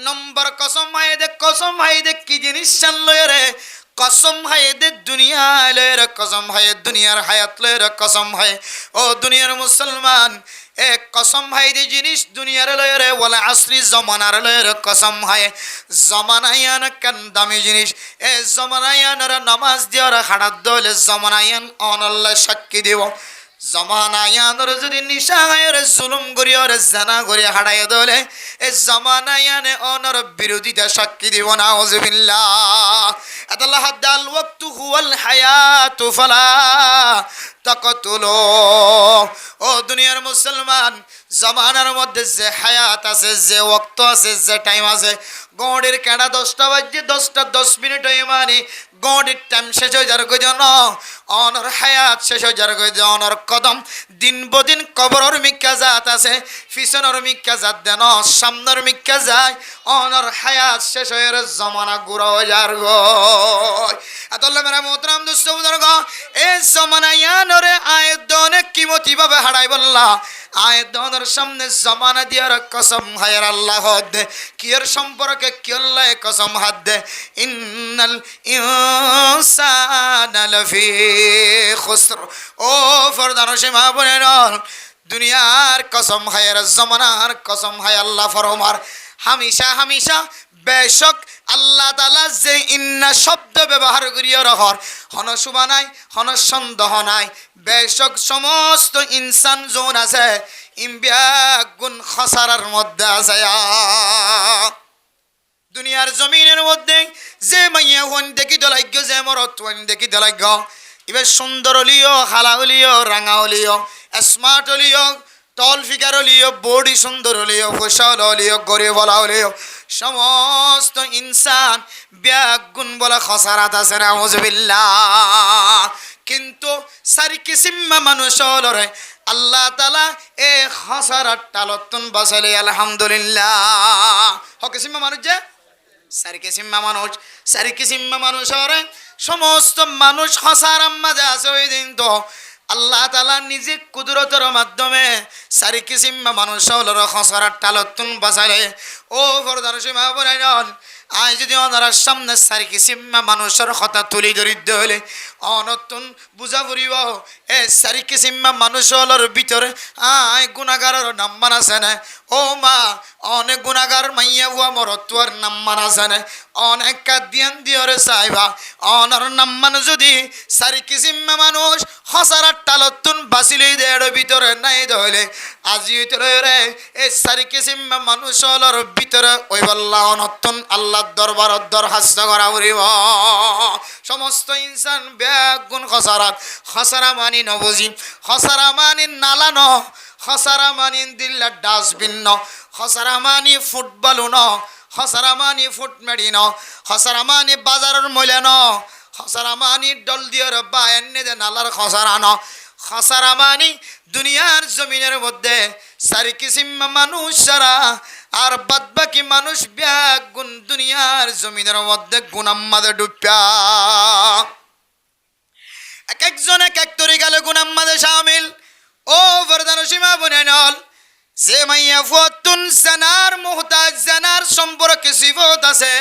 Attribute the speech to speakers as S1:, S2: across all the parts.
S1: নম্বর কসম ভাই দে কি জিনিস জানলো রে কসম ভাই দে দুনিয়া লয় রে কসম ভাই দুনিয়ার হায়াত লয় রে কসম ভাই ও দুনিয়ার মুসলমান এ কসম ভাই দে জিনিস দুনিয়ার লয় রে ওয়ালা আসরি জমানার লয় রে কসম ভাই জমানায়ান কেন দামি জিনিস এ জমানায়ানের নামাজ দিয়ার হাড়াত দলে জমানায়ান অনল্লা সাক্ষী দেব জমানায়ানের যদি নিশা গায়ের জুলুম করিয়ার জানা করে হাড়াই দলে এ জমানায়ানে অনর বিরোধিতা সাক্ষী দিব না ওয়াজবিল্লাহ আল্লাহ দাল ওয়াক্তু হুয়াল হায়াতু ফালা তাকতুলু ও দুনিয়ার মুসলমান জমানার মধ্যে যে হায়াত আছে যে ওয়াক্ত আছে যে টাইম আছে গড়ের কেডা 10টা বাজে 10টা 10 মিনিট হয়ে মানে গড়ের টাইম শেষ হয়ে যার কই জানো অনর হায়াত শেষ হয়ে যার কই অনর কদম দিন বদিন কবরের মিক্কা জাত আছে পিছনের মিক্কা জাত দেন সামনের মিক্কা যায় অনর হায়াত শেষ হয়ে জমানা গুড়া হয়ে যার গো আতল্লা মেরা মোহতরাম দোস্ত বুজুর্গ এই জমানা ইয়ানরে আয়াত অনেক কিমতি ভাবে হারাই বললা আয়াত দনের সামনে জমানা দিয়ার কসম হায়ার আল্লাহ দে কিয়ের সম্পর্কে কি আল্লাহ কসম হাত দে ইন্নাল ইনসানা লাফি খুসর ও ফরদান সীমা বলেন দুনিয়ার কসম হায়ার জমানার কসম হায় আল্লাহ ফরমার হামেশা বেশক আল্লাহ তাআলা যে ইন্না শব্দ ব্যবহার করিয়া রহর হন শুভা নাই হন সন্দেহ নাই বেশক সমস্ত ইনসান জোন আছে ইমবিয়াগুন খসারার মধ্যে আছে দুনিয়ার জমিনের মধ্যে যে মাইয়া হন দেখি দলাইগ যে মরত হন দেখি দলাইগ ইবে সুন্দর হলিও হালা হলিও রাঙা হলিও স্মার্ট হলিও তল ফিগার হলিও বডি সুন্দর হলিও ফসল হলিও গরিব বলা হলিও সমস্ত ইনসান ব্যাগুন বলা খসারাত আছে নাউজুবিল্লাহ কিন্তু সারি কিসিমা মানুষ হলরে আল্লাহ তাআলা এ খসারাত টালতুন বাসালে আলহামদুলিল্লাহ হকিসিমা মানুষ যে সারি কিসিমা মানুষ হরে সমস্ত মানুষ খসারাম মাঝে আছে ওই দিন তো আল্লাহ তাআলা নিজে কুদরতের মাধ্যমে সারি কিসিমা মানুষ হলরে খসারাত টালতুন বাসালে ও ফরদান সীমা বনাইন আজ যদি ওনার সামনে সারি কিসিমা মানুষের কথা তুলি দরিদ্র হলে অনতুন বুঝা ফুরিব এ সারি কিসিমা মানুষ হলর ভিতরে আয় গুণাগারের নাম্বার আছে না ও মা অনেক গুণাগার মাইয়া বুয়া মরতুয়ার নাম্বার আছে না অনেক কাদিয়ান দিয়রে চাইবা অনর নাম্মান যদি সারি কিসিমা মানুষ হসারার টালতুন বাসিলেই দেড় ভিতরে নাই ধরলে আজি রে এ সারি কিসিমা মানুষ হলর ভিতরে ওই বল্লা অনতুন আল্লাহ দরবার দরখাস্ত করা উড়িব সমস্ত ইনসান ব্যাগুন খসারা মানি নবজি খসারা মানি নালানো খসারা মানি দিল্লা ডাস্টবিন ন খসারা মানি ফুটবল ন খসারা মানি ফুটমেডি ন খসারা মানি বাজারের মূল্য ন খসারা মানি ডল দিয়র বা এনে দে নালার খসারা ন খসারা মানি দুনিয়ার জমিনের মধ্যে সারি কিসিমা মানুষ সারা আর বাদবাকি মানুষ ব্যাগুন দুনিয়ার জমিনের মধ্যে গুনাম্মাদে ডুবা এক একজন এক এক তরিকালে গুনাম্মাদে শামিল ও ফরদান সীমা বনেনল যে মাইয়া ফতুন জানার মুহতাজ জানার সম্পর্কে সিফত আছে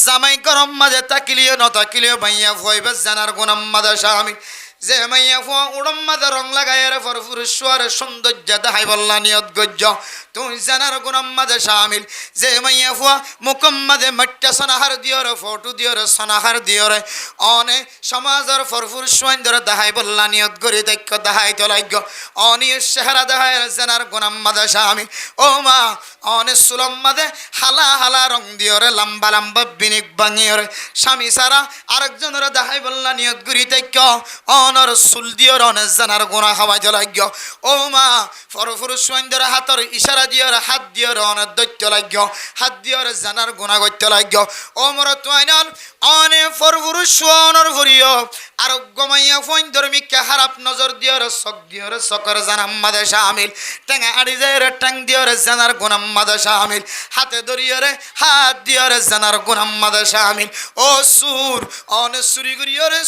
S1: জামাই গরম মাঝে তাকিলিও ন তাকিলিও মাইয়া ফইবে জানার গুনাম্মাদে শামিল যে মাইয়া ফুয়া উড়ম মাদে রং লাগাইয়ারে ফরফুরেশ্বর সৌন্দর্য দেখাই বললা নিয়ত গজ্য তুই জানার গুণম মাদে শামিল যে মাইয়া ফুয়া মুকম মাদে মাট্টা সনাহার দিয়রে ফটো দিয়রে সনাহার দিয়রে অনে সমাজের ফরফুরেশ্বর ধরে দেখাই বললা নিয়ত গরি দেখ দেখাই তলাইগ অনিয় চেহারা দেখাই জানার গুণম মাদে শামিল ও মা অনে সুলম মাদে হালা হালা রং দিয়রে লম্বা লম্বা বিনিক বাঙিয়রে স্বামী সারা আরেকজনের দেখাই বললা নিয়ত গরি দেখ অনর সুল দিয়র অনে জানার গুণা খাওয়াই লাগি ও মা ফরফুরুষ সৈন্যর হাতর ইশারা দিয়র হাত দিয়র অনে দৈত্য লাগ হাত দিয়র জানার গুণা গত্য লাগ ও মর তোয়াইনল অনে ফরফুরুষ সোনর ভরিও আরোগ্য মাইয়া ফৈন্দর মিকে হারাপ নজর দিয়র চক দিয়র চকর জানাম মাদে শামিল টেঙা আড়ি যায় ট্যাং দিয়র জানার গুণাম মাঝে শামিল, হাতে ধরিয়ে রে হাত দিয়ে রে জানার গুনার মাঝে শামিল। ও সুর অনে সুরি করিও রে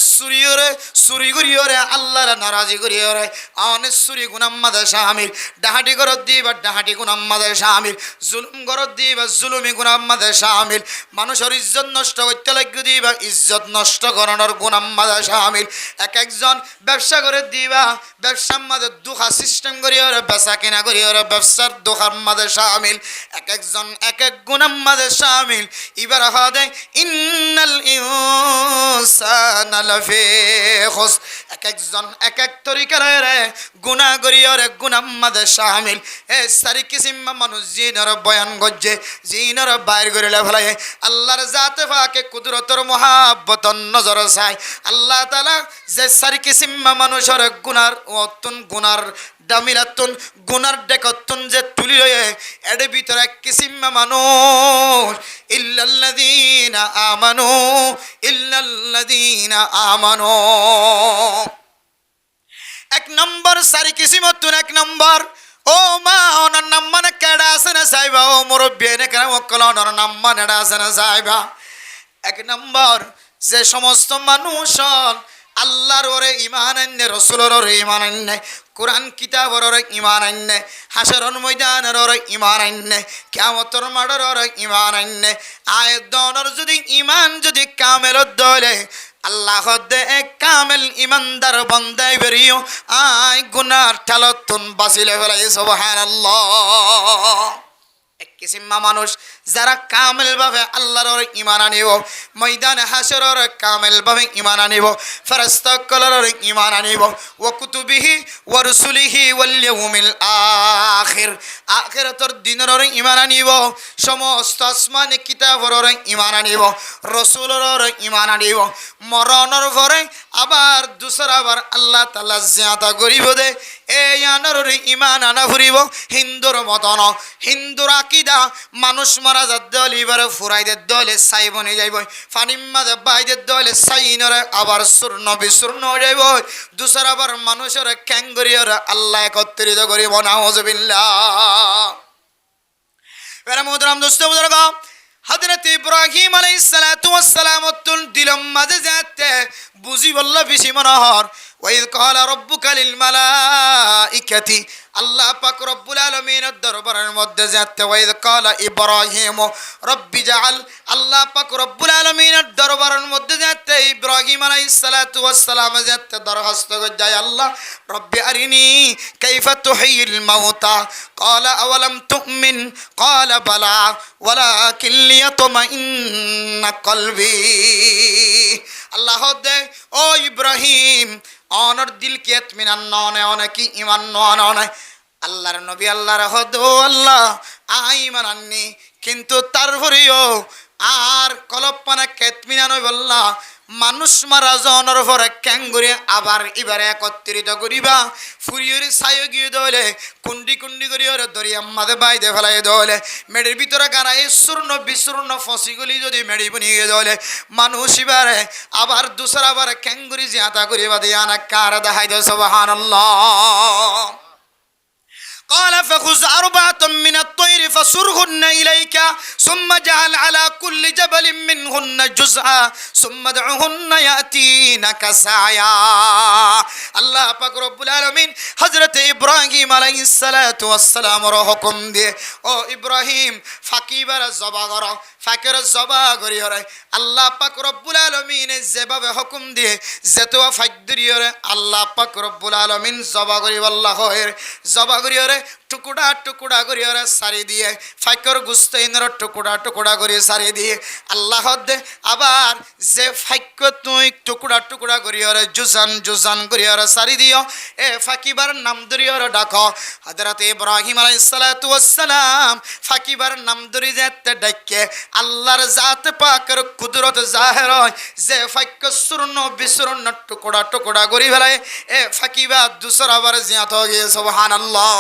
S1: সুরি করিও রে আল্লাহর নারাজি করিও রে অনে সুরি গুনার মাঝে শামিল। ডাহাটি করত দিবা ডাহাটি গুনার মাঝে শামিল, জুলুম করত দিবা জুলুমি গুনার মাঝে শামিল, মানুষের ইজ্জত নষ্ট করতে লাগবে দিবা ইজ্জত নষ্ট করানোর গুনার মাঝে শামিল। এক একজন ব্যবসা করে দিবা ব্যবসার মাঝে দুঃখা সিস্টেম করিও রে বেচা কিনা করিও রে ব্যবসার দুঃখার মাঝে শামিল। এক একজন এক এক গুনার মাঝে শামিল। এবার হাদে ইন্নাল ইনসানা লাফি খুসর, এক একজন এক এক তরিকা রে গুনাহ করিও রে গুনার মাঝে শামিল। এ সারি কিসিম মানুষ জিনর বয়ান গজ্জে জিনর বাইর করিলে ফেলায় আল্লাহর জাতে পাকে কুদরতর মহাব্বতন নজর চাই। আল্লাহ তাআলা যে সারি কিসিম মানুষের গুনার অতুন গুনার দামিরাতুন গুনার ডেকতুন যে তুলি রয়ে এর ভিতরে এক কিসিম মানুষ ইল্লাল্লাযীনা আমানু। এক নম্বর সারি কিসিমতুন এক নম্বর ও মা ওনার নাম মানে কেডা আছে না সাইবা, ও মুরব্বী এনে কেন ওকল ওনার নাম মানে আছে না সাইবা। এক নম্বর যে সমস্ত মানুষ আল্লাহর ওরে ইমান আননে, রসুলের ওরে ইমান আননে, কোরআন কিতাবের ওরে ইমান আননে, হাসরের ময়দানের ওরে ইমান আননে, কিয়ামতের মাঠের ওরে ইমান আননে, আয়াত দনের যদি ইমান যদি কামেলত দলে আল্লাহ দে এক কামেল ইমানদার বান্দায় বেরিও আয় গুনার ঠালতুন বাঁচিলে ফেলাই সুবহানাল্লাহ। এক কিসিম মানুষ যারা কামেল ভাবে আল্লাহর ঈমান আনিব, ময়দানে হাসরের কামেল ভাবে ঈমান আনিব, ফেরেশতা কলর ঈমান আনিব, ওয়া কুতুবিহি ওয়া রুসুলিহি ওয়াল ইয়াউমিল আখির, আখিরাতের দিনের ঈমান আনিব, সমস্ত আসমানি কিতাবের ঈমান আনিব, রাসূলের ঈমান আনিব। মরণের পরে আবার দুসরাবার আল্লাহ তাআলা জিয়াদা করিব দে এই আনার ঈমান আনা ফুরিব। হিন্দুর মতন হিন্দুর আকীদা মানুষ মারা যাত দল এবারে ফুরাইদের দলে সাইব নিয়ে যাইব, ফানিম্মাদে বাইদের দলে সাইনরে আবার চূর্ণ বিচূর্ণ হয়ে যাইব। দুসরাবার মানুষের ক্যাঙ্গরিয়র আল্লাহ একত্রিত করিব নাউযুবিল্লাহ। এরা মুহতারাম দোস্ত বুজুর্গ, হযরত ইব্রাহিম আলাইহিস সালাতু ওয়াস সালাম তুল দিলম মাঝে যাতে বুঝি বলল বেশি মনোহর। ওয়াইদ ক্বালা রাব্বুকা লিল মালাইকাতি, আল্লাহ পাক রব্বুল আলামিনের দরবারের মধ্যে যাতে ওয়াইদ ক্বালা ইব্রাহিম রব্বি জাআল, আল্লাহ পাক রব্বুল আলামিনের দরবারের মধ্যে যাতে ইব্রাহিম আলাইহিস সালাতু ওয়াস সালাম যাতে দরখাস্ত করে যায় আল্লাহ রব্বি আরিনি কাইফা তুহিল মাউতা, ক্বালা আওয়ালাম তুমিন, ক্বালা বালা ওয়ালাকিন লিয়াতমাইন্না কলবি। আল্লাহ দে ও ইব্রাহিম অনর দিল কে ইতমিনান ননে অনেকি ঈমান ননে। আল্লাহর নবী আল্লাহর হদ ও আল্লাহ আই ঈমান আননি, কিন্তু তারপরেও আর কলপানা কেতমিনান বললা মানুষ মারা জনের পরে ক্যাঙ্গুরে আবার এবারে একত্রিত করিবা ফুরিয়রে ছায় গিয়ে দলে কুন্ডি কুন্ডি করি ওরে দরিয়ার মাঝে বাইদে ফেলাই দলে মেডির ভিতরে গাড়াই চূর্ণ বিচূর্ণ ফসিগুলি যদি মেডি বনিয়ে দলে মানুষ এবারে আবার দুসরা আবার ক্যাঙ্গুরি জিয়াতা করিবা দিয়া না কার দেখাই দে সুবহানাল্লাহ। قال فخذ أربعة من الطير فصرهن إليك ثم اجعل على كل جبل منهن جزءا ثم ادعهن يأتينك سعيا। আল্লাহ পাক রব্বুল আলামিন হযরত ইব্রাহিম আলাইহিস সালাতু ওয়াস সালামের হুকুম দিয়ে ও ইব্রাহিম ফাকিবার জবা কর, ফাকির জবা করিয়রে আল্লাহ পাক রব্বুল আলামিন যেভাবে হুকুম দিয়ে যেতোয়া ফাকদরিয়রে আল্লাহ পাক রব্বুল আলামিন জবা করি আল্লাহ হয় জবা করিয়রে টুকুড়া টুকুড়া করিয়ে সারি দিয়ে ফাইকর গুস্তাইনের টুকুড়া টুকুড়া করিয়ে সারি দিয়ে আল্লাহ দে আবার যে ফাইক তুই টুকুড়া টুকুড়া করিয়ে জুজান জুজান করিয়ে সারি দিও এ ফাকিবার নাম ধরিয়ে ডাকো। হযরত ইব্রাহিম আলাইহিস সালাতু ওয়াস সালাম ফাকিবার নাম ধরি যেতে ডাকে আল্লাহর জাত পাকের কুদরত জাহের হয় যে ফাইক চূর্ণ বিচূর্ণ টুকুড়া টুকুড়া করি ফেলায় এ ফাকিবা দুসরা বার জিয়াত হয়ে গিয়ে সুবহানাল্লাহ।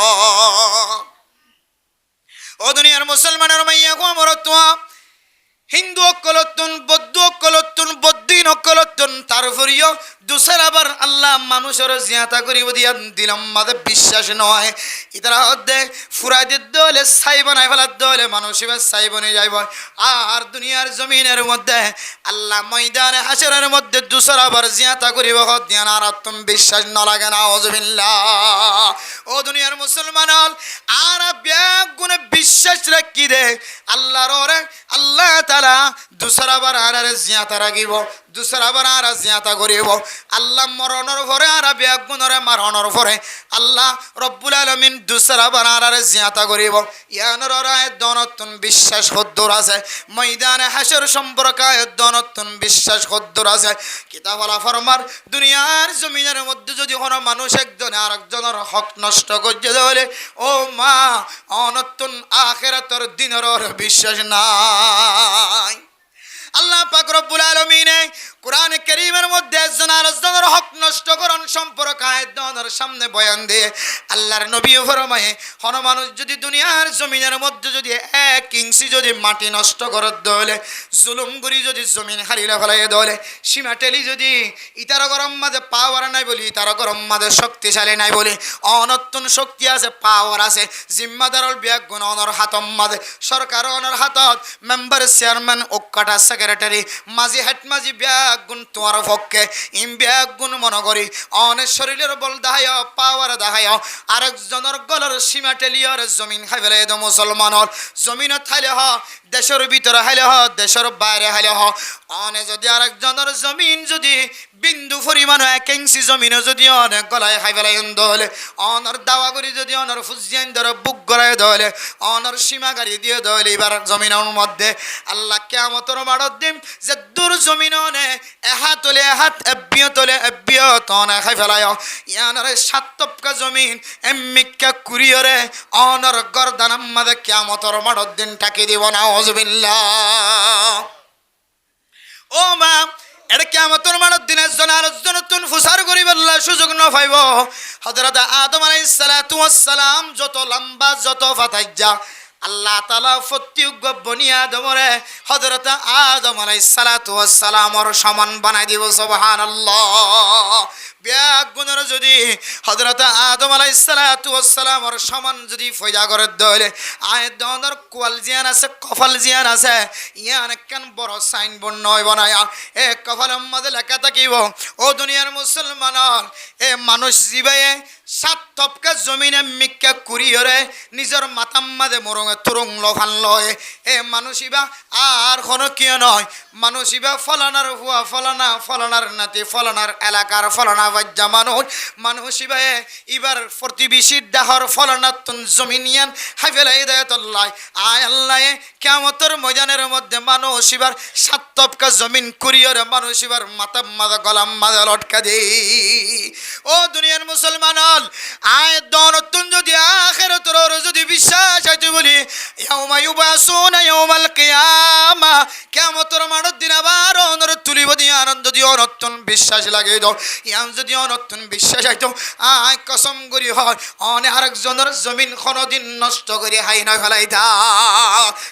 S1: ও দুনিয়ার মুসলমানের মাইয়া গো মরতুয়া হিন্দু অকলতুন বৌদ্ধ অকলতুন বৌদ্ধীন অকল পাগলতন তারপরিও দুসর আবার আল্লাহ মানুষের জিয়াতা করিব দিয়া দিলাম মাঝে বিশ্বাস নয় ইতারা হদ্দে ফুরাইতে দলে ছাই বানাই ফেলার দলে মানুষ এবার ছাই বনে যাইব আর দুনিয়ার জমিনের মধ্যে আল্লাহ ময়দানে হাসরের মধ্যে দুসর আবার জিয়াতা করিব হদ্দিয়ান আর তুমি বিশ্বাস না লাগে না আউযুবিল্লাহ ও দুনিয়ার মুসলমান আর ব্যাগ গুণে বিশ্বাস রাখি দে আল্লাহর ওরে আল্লাহ তাআলা দুসর আবার আর জিয়াতা রাখিব দুসর আবার আর জিয়াতা করিব আল্লাহ মরণের পরে আর ব্যাগ গুণরে মারণের পরে আল্লাহ রব্বুল আলামিন দুসর আবার আর জিয়াতা করিব ইয়ানোর রায় দনতুন বিশ্বাস হদ্দুর আছে ময়দানে হাসর সম্পর্কে দনতুন বিশ্বাস হদ্দুর আছে কিতাবওয়ালা ফরমার দুনিয়ার জমিনের মধ্যে যদি কোনো মানুষ একজন আরেকজনের হক নষ্ট করতে দেয় ও মা অনতুন আখিরাতের দিনের বিশ্বাস নাই আল্লাহ পাক রব্বুল আলামিন কোরআন কারীমের মধ্যে একজন আরেকজনের হক নষ্ট করন সম্পর্কে আয়াতের সামনে বয়ান দিয়ে আল্লাহর নবী ফরমায়ে কোন মানুষ যদি দুনিয়ার জমিনের মধ্যে যদি এক ইঞ্চি যদি মাটি নষ্ট করে দলে জুলুম করি যদি জমিন হারিয়ে ফেলাই দলে সীমা টেলি যদি ইতার গরম মাঝে পাওয়ার নাই বলি তার গরম মাঝে শক্তিশালী নাই বলি অনতুন শক্তি আছে পাওয়ার আছে জিম্মাদারল বিয়াগ গুণ অনর হাতম মাঝে সরকার অনর হাতত মেম্বার চেয়ারম্যান ওকাটা সেক্রেটারি মাঝি হেড মাঝি বিয়াগ গুণ তোমার পক্ষে ইম বিয়াগ গুণ মনে করি অনেক শরীরের বল দেখায় পাওয়ার দেখায় আরেকজনের গলার সীমা টেলিয়র জমিন খাই ফেলে তো মুসলমানের জমিনত হাইলে হ দেশের ভিতরে হাইলে হ দেশের বাইরে হাইলে হ অনে যদি আরেকজনের জমিন যদি বিন্দু পরিমাণ এক ইঞ্চি জমিনও যদি অনেক গলায় খাই ফেলাই দলে অনর দাওয়া করি যদি অনর ফুজিয়ান ধরে বুক গড়ায় দলে অনর সীমা গাড়ি দিয়ে দলে এবার জমিনের মধ্যে আল্লাহ কিয়ামতের মাঠত দিম যে দূর জমিন অনে এহাত তোলে এহাত এব্বিও তোলে এব্বিও তনে খাই ফেলায় ইয়ানরে সাত তপকা জমিন এম্মিকা কুরিয়রে অনর গরদানাম মাদে কিয়ামতের মাঠত দিন টাকি দিব না আউযুবিল্লাহ ও মা এটা কিয়ামতের মাঠত দিনের জন্য আলোচনাতুন ফুসার করিব আল্লাহ সুযোগ ন পাইব হযরত আদম আলাইহিস সালাতু ওয়াস সালাম যত লম্বা যত ফাতাইজা আল্লাহ তাআলা ফতিউগ বনি আদমরে হযরত আদম আলাইহিস সালাতু ওয়াস সালামর সমান বানাই দিব সুবহানাল্লাহ ব্যাগ গুণের যদি হযরত আদম আলাইহিস সালাতু ওয়াস সালামর সমান যদি ফয়দা করে দলে আয় দনর কোয়াল জিয়ান আছে কফল জিয়ান আছে ইয়ান কেন বড় সাইনবোর্ড নয় বানায়া এ কফলের মধ্যে লেখা থাকিব ও দুনিয়ার মুসলমান এ মানুষ জীবায়ে সাত তপকা জমিনে মিক্কা কুরিয়রে নিজের মাতাম মাঝে মরঙে তুরং লখান লয় এ মানুষিবা আর কোনো কিয় নয় মানুষিবা ফলানার হুয়া ফলানা ফলানার নাতি ফলানার এলাকার ফলানা বাজ্যা মানুষিবা এবার প্রতিবেশীর দাহর ফলানাতুন জমিনিয়ান হাফেলাই দেয়তল্লাহ আয় আল্লাহ কিয়ামতের ময়দানের মধ্যে মানুষিবার সাত তপকা জমিন কুরিয়রে মানুষিবার মাতাম মাঝে গলাম মাঝে লটকা দেই ও দুনিয়ার মুসলমান আয় দনতুন যদি আখিরাতের যদি বিশ্বাস আইতে বলি ইয়াউমা ইউবাসুনা ইয়াউমাল কিয়ামা কিয়ামতের মাঠের দিন আবার অনর তুলিব দিয়ে আনন্দ দিয়ে অনতুন বিশ্বাস লাগে দাও ইয়াম যদি অনতুন বিশ্বাস আইতো আয় কসম করি হয় অনে আরেকজনের জমিন কোনদিন নষ্ট করে হাই না ফেলাইতা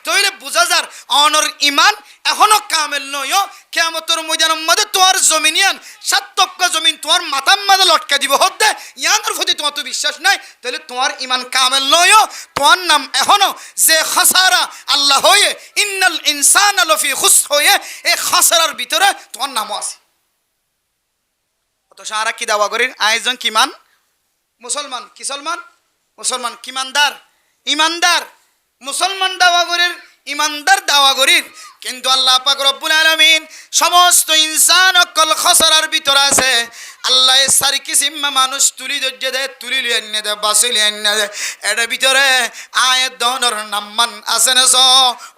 S1: তইলে বুঝা যার অনর ঈমান এখনো কামেল নয় কিয়ামতের ময়দানের মধ্যে তোমার জমিনিয়ান সাত তপকা জমিন তোমার মাথার মাঝে লটকা দিব হতে ইয়ানোর প্রতি তোমার তো বিশ্বাস নাই তাহলে তোমার ঈমান কামেল নয় তোমার নাম এখনো যে খাসারা আল্লাহ হয়ে ইন্নাল ইনসানা লফি খুসর হয়ে এই খাসারার ভিতরে তোমার নামও আছে অত সারা কি দাওয়া করেন আয়োজন কিমান মুসলমান কিসলমান মুসলমান কিমানদার ইমানদার মুসলমান দাওয়া করেন ইমানদার দাওয়া করেন কিন্তু আল্লাহ পাক রব্বুল আলামিন সমস্ত ইনসান অকল খসরার ভিতর আছে আল্লাহ সারি কিসিম মানুষ তুলি ধৈর্য দেয় তুলি লিয়ে দেয় বাসি লিয়ে দেয় এটার ভিতরে আয়ের দহনের নাম্মান আছে না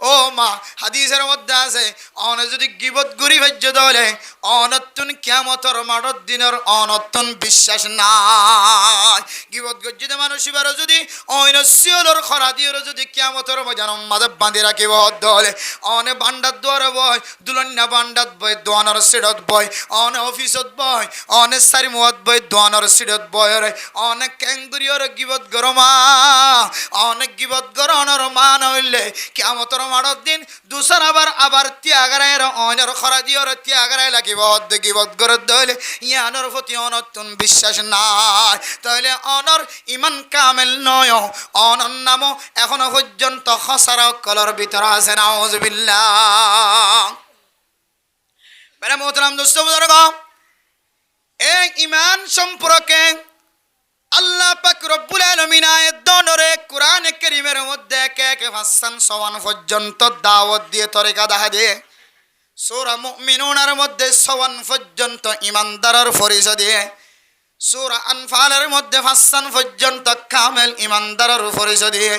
S1: ও মা হাদিসের মধ্যে আছে অনে যদি গিবত গুরি ভাজ্য দলে অনতুন কিয়ামতের মাঠের দিনের অনতুন বিশ্বাস নাই গিবত গজ্জিতে মানুষ এবার যদি অন্য শিওলর খরা দিয়ে যদি কিয়ামতের ময়দানের মাঝে বাঁধি রাখিব দলে অনে বান্ডার দুয়ারে বয় দুলন্যা বান্ডাত বয় দোয়ানোর সিডত বয় অনে অফিসত বয় অনে অনেক সারি মুয়াদ বই দোয়ানোর সিরত বয়রে অনেক ক্যাঙ্গুরিয়র গিবত গরমা অনেক গিবত গরণর মান হইলে কিয়ামতর মাড়র দিন দুসর আবার ত্যাগারের অনর খরাদিয়র ত্যাগারে লাগিব গিবত গরত দইলে ইয়ানোর প্রতি অনতুন বিশ্বাস নাই তাহলে অনর ইমান কামেল নয় অনর নামও এখনো পর্যন্ত খসারা কলর ভিতর আছে নাউজুবিল্লাহ মেরা মোহতারাম দোস্ত বুজুর্গ এই ইমান সম্পর্কে আল্লাহ পাক রব্বুল আলামিন আয়াত দনরে কোরআন কারীমের মধ্যে একে একে ভাষণ সওয়ান পর্যন্ত দাওয়াত দিয়ে তরিকা দেখা দিয়ে সূরা মুমিনুনের মধ্যে সওয়ান পর্যন্ত ইমানদারের পরিচয় দিয়ে সূরা আনফালের মধ্যে ভাষণ পর্যন্ত কামেল ইমানদারের পরিচয় দিয়ে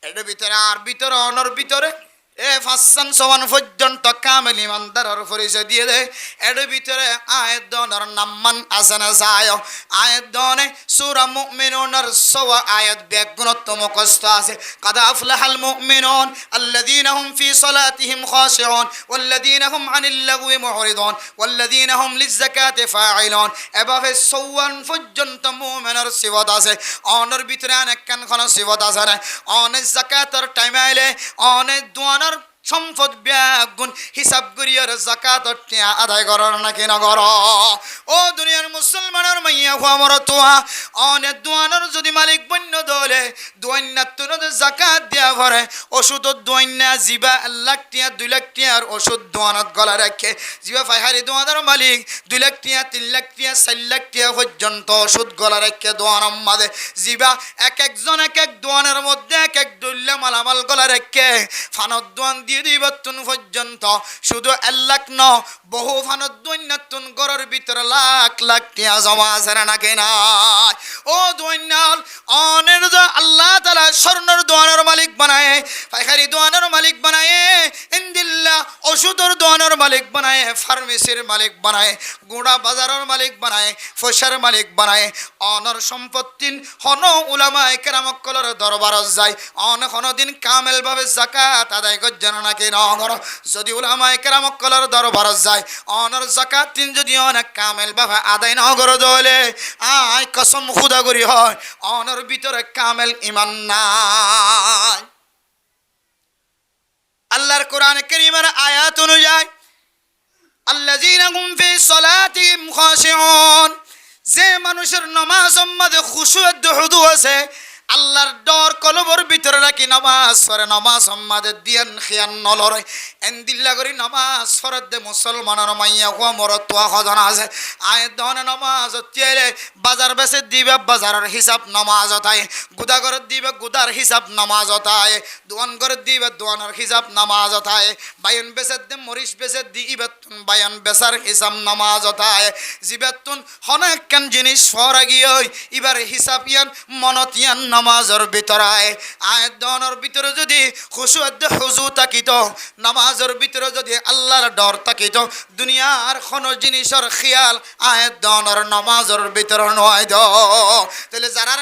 S1: এর ভিতরে আর ভিতরে অনর ভিতরে এ ফাসান সওয়ান পর্যন্ত কামেল ইমানদারের পরিচয় দিয়ে দেয় এর ভিতরে আয়াত দনের নাম্মান আসানা যায় আয়াত দনে সূরা মুমিনুনের সওয়া আয়াত বেগুণত্ব মুখস্থ আছে কাদ আফলাহাল মুমিনুন আল্লাযীনা হুম ফি সালাতিহিম খাশিউন ওয়াল্লাযীনা হুম আনিল লাগওয়ি মুরিদুন ওয়াল্লাযীনা হুম লিয-যাকাতি ফাঈলুন এভাবে সওয়ান পর্যন্ত মুমিনের সিফাত আছে অনর ভিতরে অনেক কোন সিফাত আছে না অনেক যাকাতের টাইম আইলে অনেক দোয়া সম্পদ ব্যাগুন হিসাব করিয়ার যাকাত আদায় করার নাকি না কর ও দুনিয়ার মুসলমানের মাইয়া আমার তোয়া অনেক দোয়ানোর যদি মালিক বন্য দলে দোয়ান্না তুন যাকাত দেয়া করে ওষুধ দোয়ান্না জিবা 1 লাখ টিয়া 2 লাখ টিয়ার ওষুধ দোয়ানত গলা রাখে জিবা ফাইহারি দোয়ানোর মালিক 2 লাখ টিয়া 3 লাখ টিয়া 4 লাখ টিয়া পর্যন্ত ওষুধ গলা রাখে দোয়ানোর মাঝে জিবা এক একজন এক এক দোয়ানের মধ্যে এক এক দুল্লা মালামাল গলা রাখে ফানত দোয়ান দিবাতুন পর্যন্ত শুধু 1 লাখ ন বহু ফানত দৈন্যাতুন গরের ভিতরে লাখ লাখ টিয়া জমা আছে না কেনা ও দৈন্যাল অনের আল্লাহ তাআলা স্বর্ণের দোয়ানের মালিক বানায় পাইকারি দোয়ানের মালিক বানায় ইনদিল্লাহ ওষুধের দোয়ানের মালিক বানায় ফার্মেসির মালিক বানায় গোড়া বাজারের মালিক বানায় ফসার মালিক বানায় অনর সম্পত্তিন হন উলামায়ে কেরাম কলর দরবারত যায় অনেক দিন কামেল ভাবে যাকাত আদায় করছেন নাকি না করো যদি উলামায়ে কেরাম কলর দরবারত যায় অনর যাকাত তিন যদি অনেক কামেল ভাবে আদায় না করে দলে আয় কসম খুদা করি হয় অনর ভিতরে কামেল ঈমান নাই আল্লাহর কোরআন কারীমের আয়াত অনুযায়ী আল্লাযীনা হুম ফি সালাতিহিম খাশিউন যে মানুষের নামাজের মধ্যে খুশুত হুদু আছে আল্লাহর ডর কলবর ভিতরে রাখি নামাজ পড়ে নামাজ সম্মাদে দিয়ান খিয়ান নলরে এন্দিল্লা করি নামাজ ফরদ দে মুসলমানের মাইয়া কো মরতুয়া খজানা আছে আয় দনে নামাজ তিলে বাজার বেসে দিবে বাজারের হিসাব নামাজ তাই গুদা করে দিবে গুদার হিসাব নামাজ তাই দোয়ান করে দিবে দোয়ানের হিসাব নামাজ তাই বায়ন বেসে দে মরিস বেসে দিবে তুন বায়ন বেসার হিসাব নামাজ তাই জিবেতুন অনেক কান জিনিস ফরা গিয়ে এবার হিসাব ইয়ান মনতিয়ান নামাজের ভিতরে আয়াত দনের ভিতরে যদি খুশুত হুজু থাকিত নামাজের ভিতরে যদি আল্লাহর ডর থাকিত দুনিয়ার কোন জিনিসের খেয়াল আয়াত দনের নামাজের ভিতরে নয় দ তাহলে যারার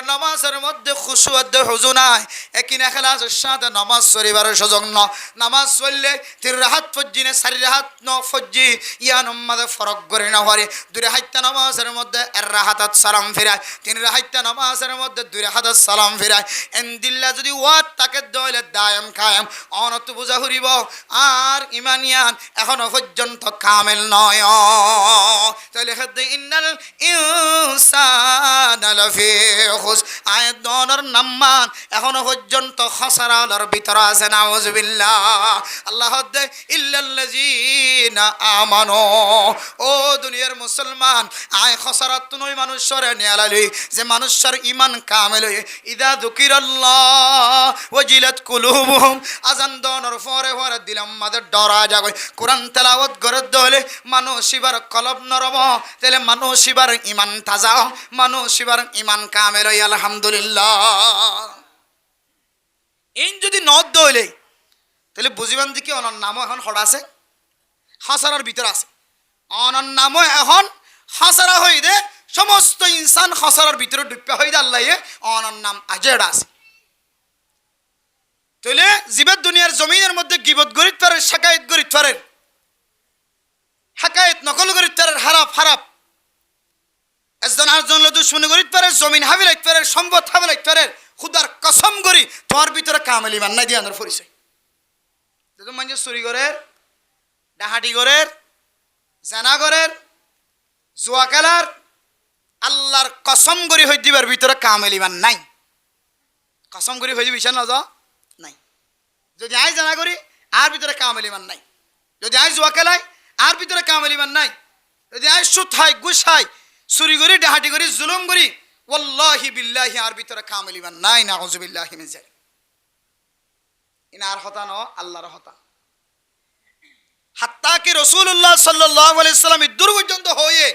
S1: নামাজের মধ্যে খুশুত হুজু নাই একই ইখলাসের সাথে নামাজ পড়িবার সুযোগ ন নামাজ পড়লে 3 রাকাত ফজ্জিনে 4 রাকাত ন ফজ্জি ইয়ান উম্মাদে ফরক করে না পারে 2 রাকাত নামাজের মধ্যে 1 রাকাত সালাম ফিরায় 3 রাকাত নামাজের মধ্যে 2 রাকাত সালাম ফিরায় এন্দিল্লা যদি ওয়াত তাকে দলে দায়াম কায়াম অনত বুঝা হরিব আর ইমানিয়ান এখনো পর্যন্ত কামেল নয় তাহলে হদ ইন্নাল ইনসানা লাফি খুস আয়াত দনের নাম্মান এখনো পর্যন্ত খসারার ভিতর আছে নাউজুবিল্লাহ আল্লাহ হদ ইল্লাল্লাযিনা আমানু ও দুনিয়ার মুসলমান আয় খসারাত নয় মানুষরে নিয়ালালি যে মানুষের ঈমান কামেল হয়ে ইদা যুকিরাল্লাহ ওয়াজিলাত কুলুবুহুম আযান দনের পরে পরে দিলাম মাদের ডরা যাবে কোরআন তেলাওয়াত করে দলে মানুষিবার কলব নরম তাহলে মানুষিবার ঈমান তাজা মানুষিবার ঈমান কামেল হয়ে আলহামদুলিল্লাহ এই যদি নদ দলে তাহলে বুঝিবান যে কি অনর নামও এখন হড় আছে হাসারার ভিতর আছে অনর নামও এখন হাসারা হয়ে দে সমস্ত ইনসান খসরার ভিতরে ডুবে হয়ে দে আল্লাহ অনর নাম আজেড আছে তাহলে জীবের দুনিয়ার জমিনের মধ্যে গিবত গরিত পারে শাকায়ত গরিত পারে হাকায়েত নকল করিত পারে হারাপ হারাপ একজন আরেকজন দুশ্মনী করিত পারে জমিন হাবিলাইত পারে সম্পদ হাবিলাইত পারে খুদার কসম করি তোমার ভিতরে কামেল ইমান নাই দিয়ে আনার পরিচয় যদি মানে চুরি করে ডাহাটি করে জানা করে জুয়া খেলার আল্লাহর কসম করি হই দিবার ভিতরে কামেল ইমান নাই কসম করি হই দিবি না যা নাই যদি আই জানা করি আর ভিতরে কামেল ইমান নাই যদি আই জুয়া খেলাই আর ভিতরে কামেল ইমান নাই যদি আই সুদ খাই ঘুষ খাই চুরি করি ডাহাটি করি জুলুম করি ওয়াল্লাহি বিল্লাহি আর ভিতরে কামেল ইমান নাই নাউযুবিল্লাহি মিন যালিক ইনার হতা ন আল্লাহর হতা হাত্তা কি রাসূলুল্লাহ সাল্লাল্লাহু আলাইহি সাল্লাম দূর পর্যন্ত হয়ে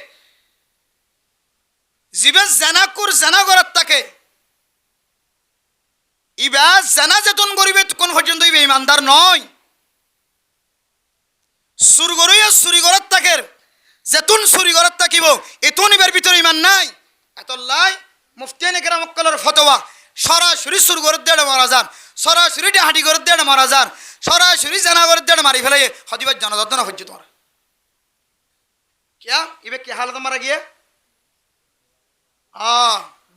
S1: জিবে জানা করার তাকে ইবা জানা যেতন করিবে কোন পর্যন্ত ইবে ইমানদার নয় চুরি করার তাকে যেতুন চুরি করার থাকিব এতুন ইবার ভিতরে ইমান নাই এতলাই মুফতিয়ানে কেরাম কলর ফতোয়া সরাসরি চুর করে দেড় মারা যান সরাসরি ডাহাটি করে দেড় মারা যান সরাসরি জানা করে দেড় মারি ফেলে হদিবার জনদত্ত না হচ্ছে তোমার কিয়া ইবে কি হালত মারা গিয়ে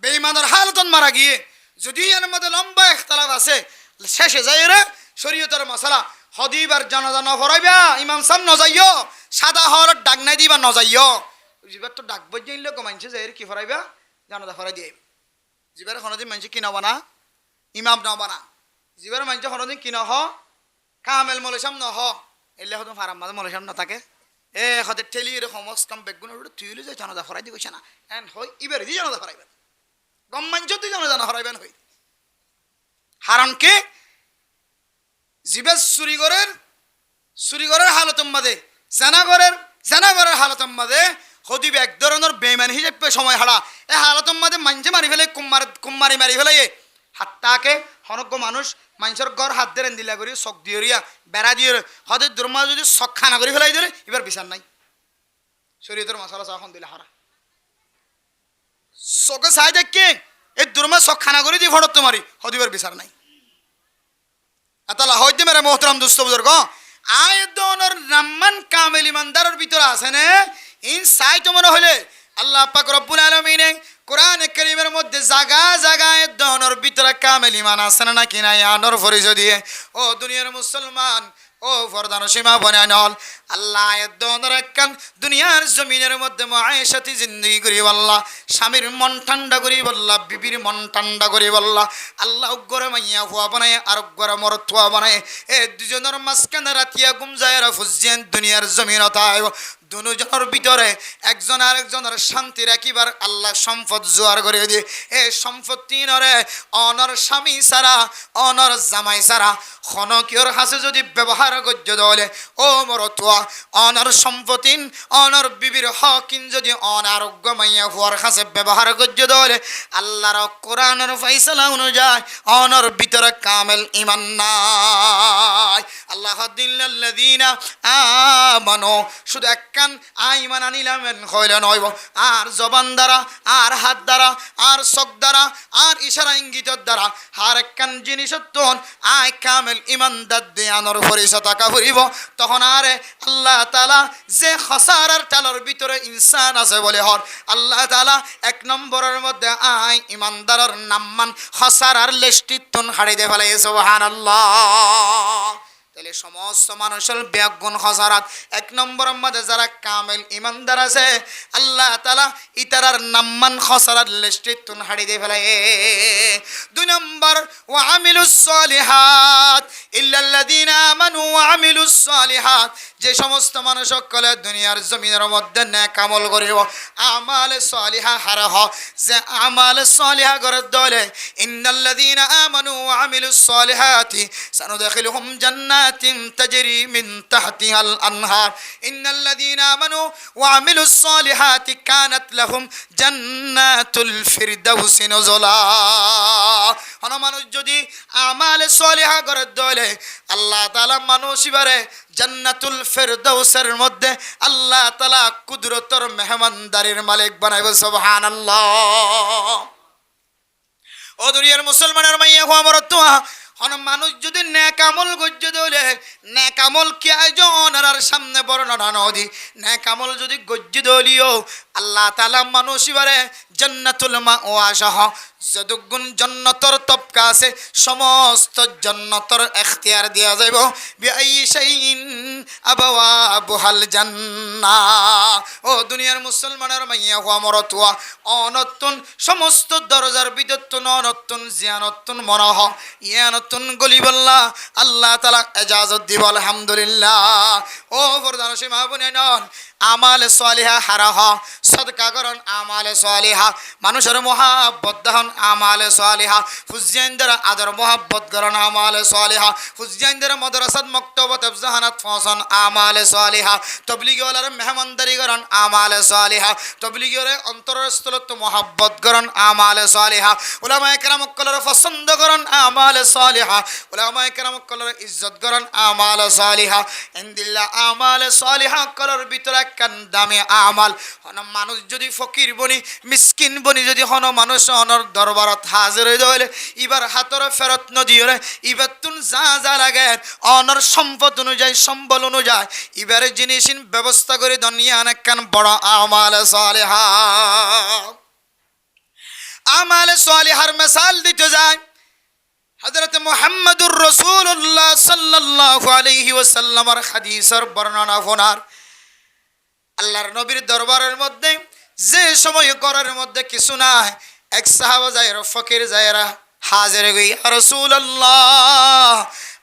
S1: বেঈমানের হালতন মারা গিয়ে যদি এর মধ্যে লম্বা ইখতিলাফ আছে শেষে যাই রে শরীয়তের মশলা হদিবার জানাজানা হরাইবা ইমাম সাহেব ন যাইও সাদা হর ডাক নাই দিবা ন যাইও জিবার তো ডাক বজাইলে কমাইছে যাই কি হরাইবা জানাজা হরাই দিয়ে জিবার কোনদিন মানছে কি নবা না ইমাম নবা না জিবার মানছে কোনদিন কি নহ কামেল মলেশাম নহ এলে হতো ফারাম মাঝে মলেশাম না থাকে হতে ঠেলি সমস কাম বেগুন তুইলে যে জানাজা হরাই দি কইছে না এন হই ইবার দি জানাজা হরাইবেন গম মানছ তুই জানাজা হরাইবেন হই হারান কে জিবের চুরি করার হালতম মাঝে জানা করার হালতম মাঝে হদিব এক ধরনের বেইমান হিসেবে সময় হারা এ হালতম মাঝে মানছে মারি ফেলে কুম্মারি মারি ফেলে হাতটাকে হনজ্ঞ মানুষ মানুষের গড় হাত ধরে দিলা করি চক দিয়ে বেড়া দিয়ে হদের দুর্মা যদি চক খানা করে ফেলাই ধরে এবার বিচার নাই শরীয়তের মশলা চাখন দিলে হারা চকে চাই দেখে এই দুর্মা চক খানা করে দিয়ে ফটত মারি হদিবার বিচার নাই আতালা হইতে মেরে মোহতরম দুস্থ বুজুর্গ আয়দনের রাম্মান কামেল ইমানদারের ভিতরে আছে না ইন সাইতো মনে হলে আল্লাহ পাক রব্বুল আলামিন কোরআন কারীমের মধ্যে জায়গায় দনের ভিতরে কামেল ইমান আছে না কি না আনর পরিচয় দিয়ে ও দুনিয়ার মুসলমান ও ফরদান সীমা বনানল আল্লাহ দনের একখান দুনিয়ার জমিনের মধ্যে মুআইশাতি জিন্দেগি করি আল্লাহ স্বামীর মন ঠান্ডা করি আল্লাহ বিবির মন ঠান্ডা করি আল্লাহ আল্লাহ গরে মাইয়া হুয়া বানায় আর গরে মরতুয়া বানায় এ দুজনের মাঝখানে রাতিয়া গুম যায় ফুজিয়ান দুনিয়ার জমিনতায় দুজনের ভিতরে একজন আরেকজনের শান্তি রাখিবার আল্লাহ সম্পদ জোয়ার করে দিয়ে এ সম্পত্তি নরে অনর স্বামী সারা অনর জামাই সারা খনকিয়র হাসে যদি ব্যবহার করতে দলে ও মরতুয়া অনর সম্পত্তিন অনর বিবির হকিন যদি অনারোগ্য মাইয়া হুয়ার কাছে ব্যবহার করতে দলে আল্লাহর কোরআনের ফয়সালা অনুযায়ী অনর ভিতরে কামেল ঈমান নাই আল্লাহ দিল্লাল্লাযিনা আমানু শুধু কান আইমান আনিলাম হইলে নইব আর জবান দ্বারা আর হাত দ্বারা আর চোখ দ্বারা আর ইশারা ইঙ্গিতের দ্বারা আর একখান জিনিসের তখন আয় কামেল ইমানদার দেয়ানোর পরিচয় টাকা ফুরিব তখন আরে আল্লাহ তাআলা যে খসারার টালার ভিতরে ইনসান আছে বলে হর আল্লাহ তাআলা এক নম্বরের মধ্যে আয় ইমানদারের নাম্মান খসারার লিস্টিতন হাড়ি দে ফেলে সুবহানাল্লাহ তাহলে সমস্ত মানুষের ব্যাগুণ খসারাত এক নম্বরের মধ্যে যারা কামেল ইমানদার আছে আল্লাহ তাআলা ইতারার নাম্মান খসারাত লিস্টিতন হাড়ি দে ফেলে দুই নম্বর ওয়া আমিলুস সালিহাত ইল্লাল্লাযিনা আমানু ওয়া আমিলুস সালিহাত যে সমস্ত মানুষ সকলে দুনিয়ার জমিনের মধ্যে নেক আমল করিব আমাল সালিহা হারহ যে আমাল সালিহা করে দলে ইন্নাল্লাযিনা আমানু ওয়া আমিলুস সালিহাতি সানুদখিলুহুম জান্নাতিন তাজরি মিন তাহতিহাল আনহার ইন্নাল্লাযিনা আমানু ওয়া আমিলুস সালিহাতি কানাত লাহুম জান্নাতুল ফিরদাউসি নুজুলা হন মানুষ যদি আমাল সালিহা করে দলে আল্লাহ তাআলা মানুষ ইবারে জান্নাতুল ফিরদাউসের মধ্যে আল্লাহ তাআলা কুদরতের মেহমানদারির মালিক বানাইব সুবহানাল্লাহ ও দুনিয়ার মুসলমানের মাইয়া হওয়া মরতুয়া হন মানুষ যদি নেক আমল গজ্য দলে নেক আমল কি আয়োজন আর সামনে বর্ণনা নদী নেক আমল যদি গজ্য দলিও আল্লাহ তাআলা মানুষ ইবারে জান্নাতুল মাওয়াশাহ যদুগুণ জান্নাতর তবকা আছে সমস্ত জান্নাতর ইখতিয়ার দেয়া যাইব বিআই শাইইন আবাওয়াবুহাল জান্নাহ। ও দুনিয়ার মুসলমানের মাইয়া হওয়া মরতুয়া অনতুন সমস্ত দরজার বিদত্তুন অনতুন জিয়ানতুন মনহ ইয়ানতুন গলিবাল্লাহ আল্লাহ তাআলা ইজাজত দিব আলহামদুলিল্লাহ। ও ফরদান সীমা বনেন আমাল সালিহা হারাহ সদকা করন আমাল সালিহা মানুষের মহাব্বত দহন আমাল সালিহা ফুজিয়ানদের আদর মহাব্বত করন আমাল সালিহা ফুজিয়ানদের মাদ্রাসাত মক্তবত ইফজাহানাত ফসন আমাল সালিহা তবলিগি ওয়ালার মেহমানদারি করন আমাল সালিহা তবলিগি ওরে অন্তরস্থলত মহাব্বত করন আমাল সালিহা উলামায়ে কেরাম কলর পছন্দ করন আমাল সালিহা উলামায়ে কেরাম কলর ইজ্জত করন আমাল সালিহা ইনদিল্লাহ আমাল সালিহা কলর ভিতরে কান দামে আমাল হন মানুষ যদি ফকির বনি মিসকিন বনি যদি হন মানুষ অনর দরবারত হাজির হই দলে ইবার হাতর ফেরত নদিরে ইবার তুন যা যা লাগে অনর সম্পদ অনুযায়ী সম্বল অনুযায়ী ইবারে জিনিসিন ব্যবস্থা করে দুনিয়া অনেক কান বড় আমাল সালিহা। আমাল সালিহার মিসাল দিতে যায় হযরত মুহাম্মদুর রাসূলুল্লাহ সাল্লাল্লাহু আলাইহি ওয়াসাল্লামের হাদিসের বর্ণনা ফোনার আল্লাহর নবীর দরবারের মধ্যে যে সময় ঘরের মধ্যে কিছু নাই এক সাহাবা যায়রা ফকির যায়রা হাজির হই ইয়া রাসূলুল্লাহ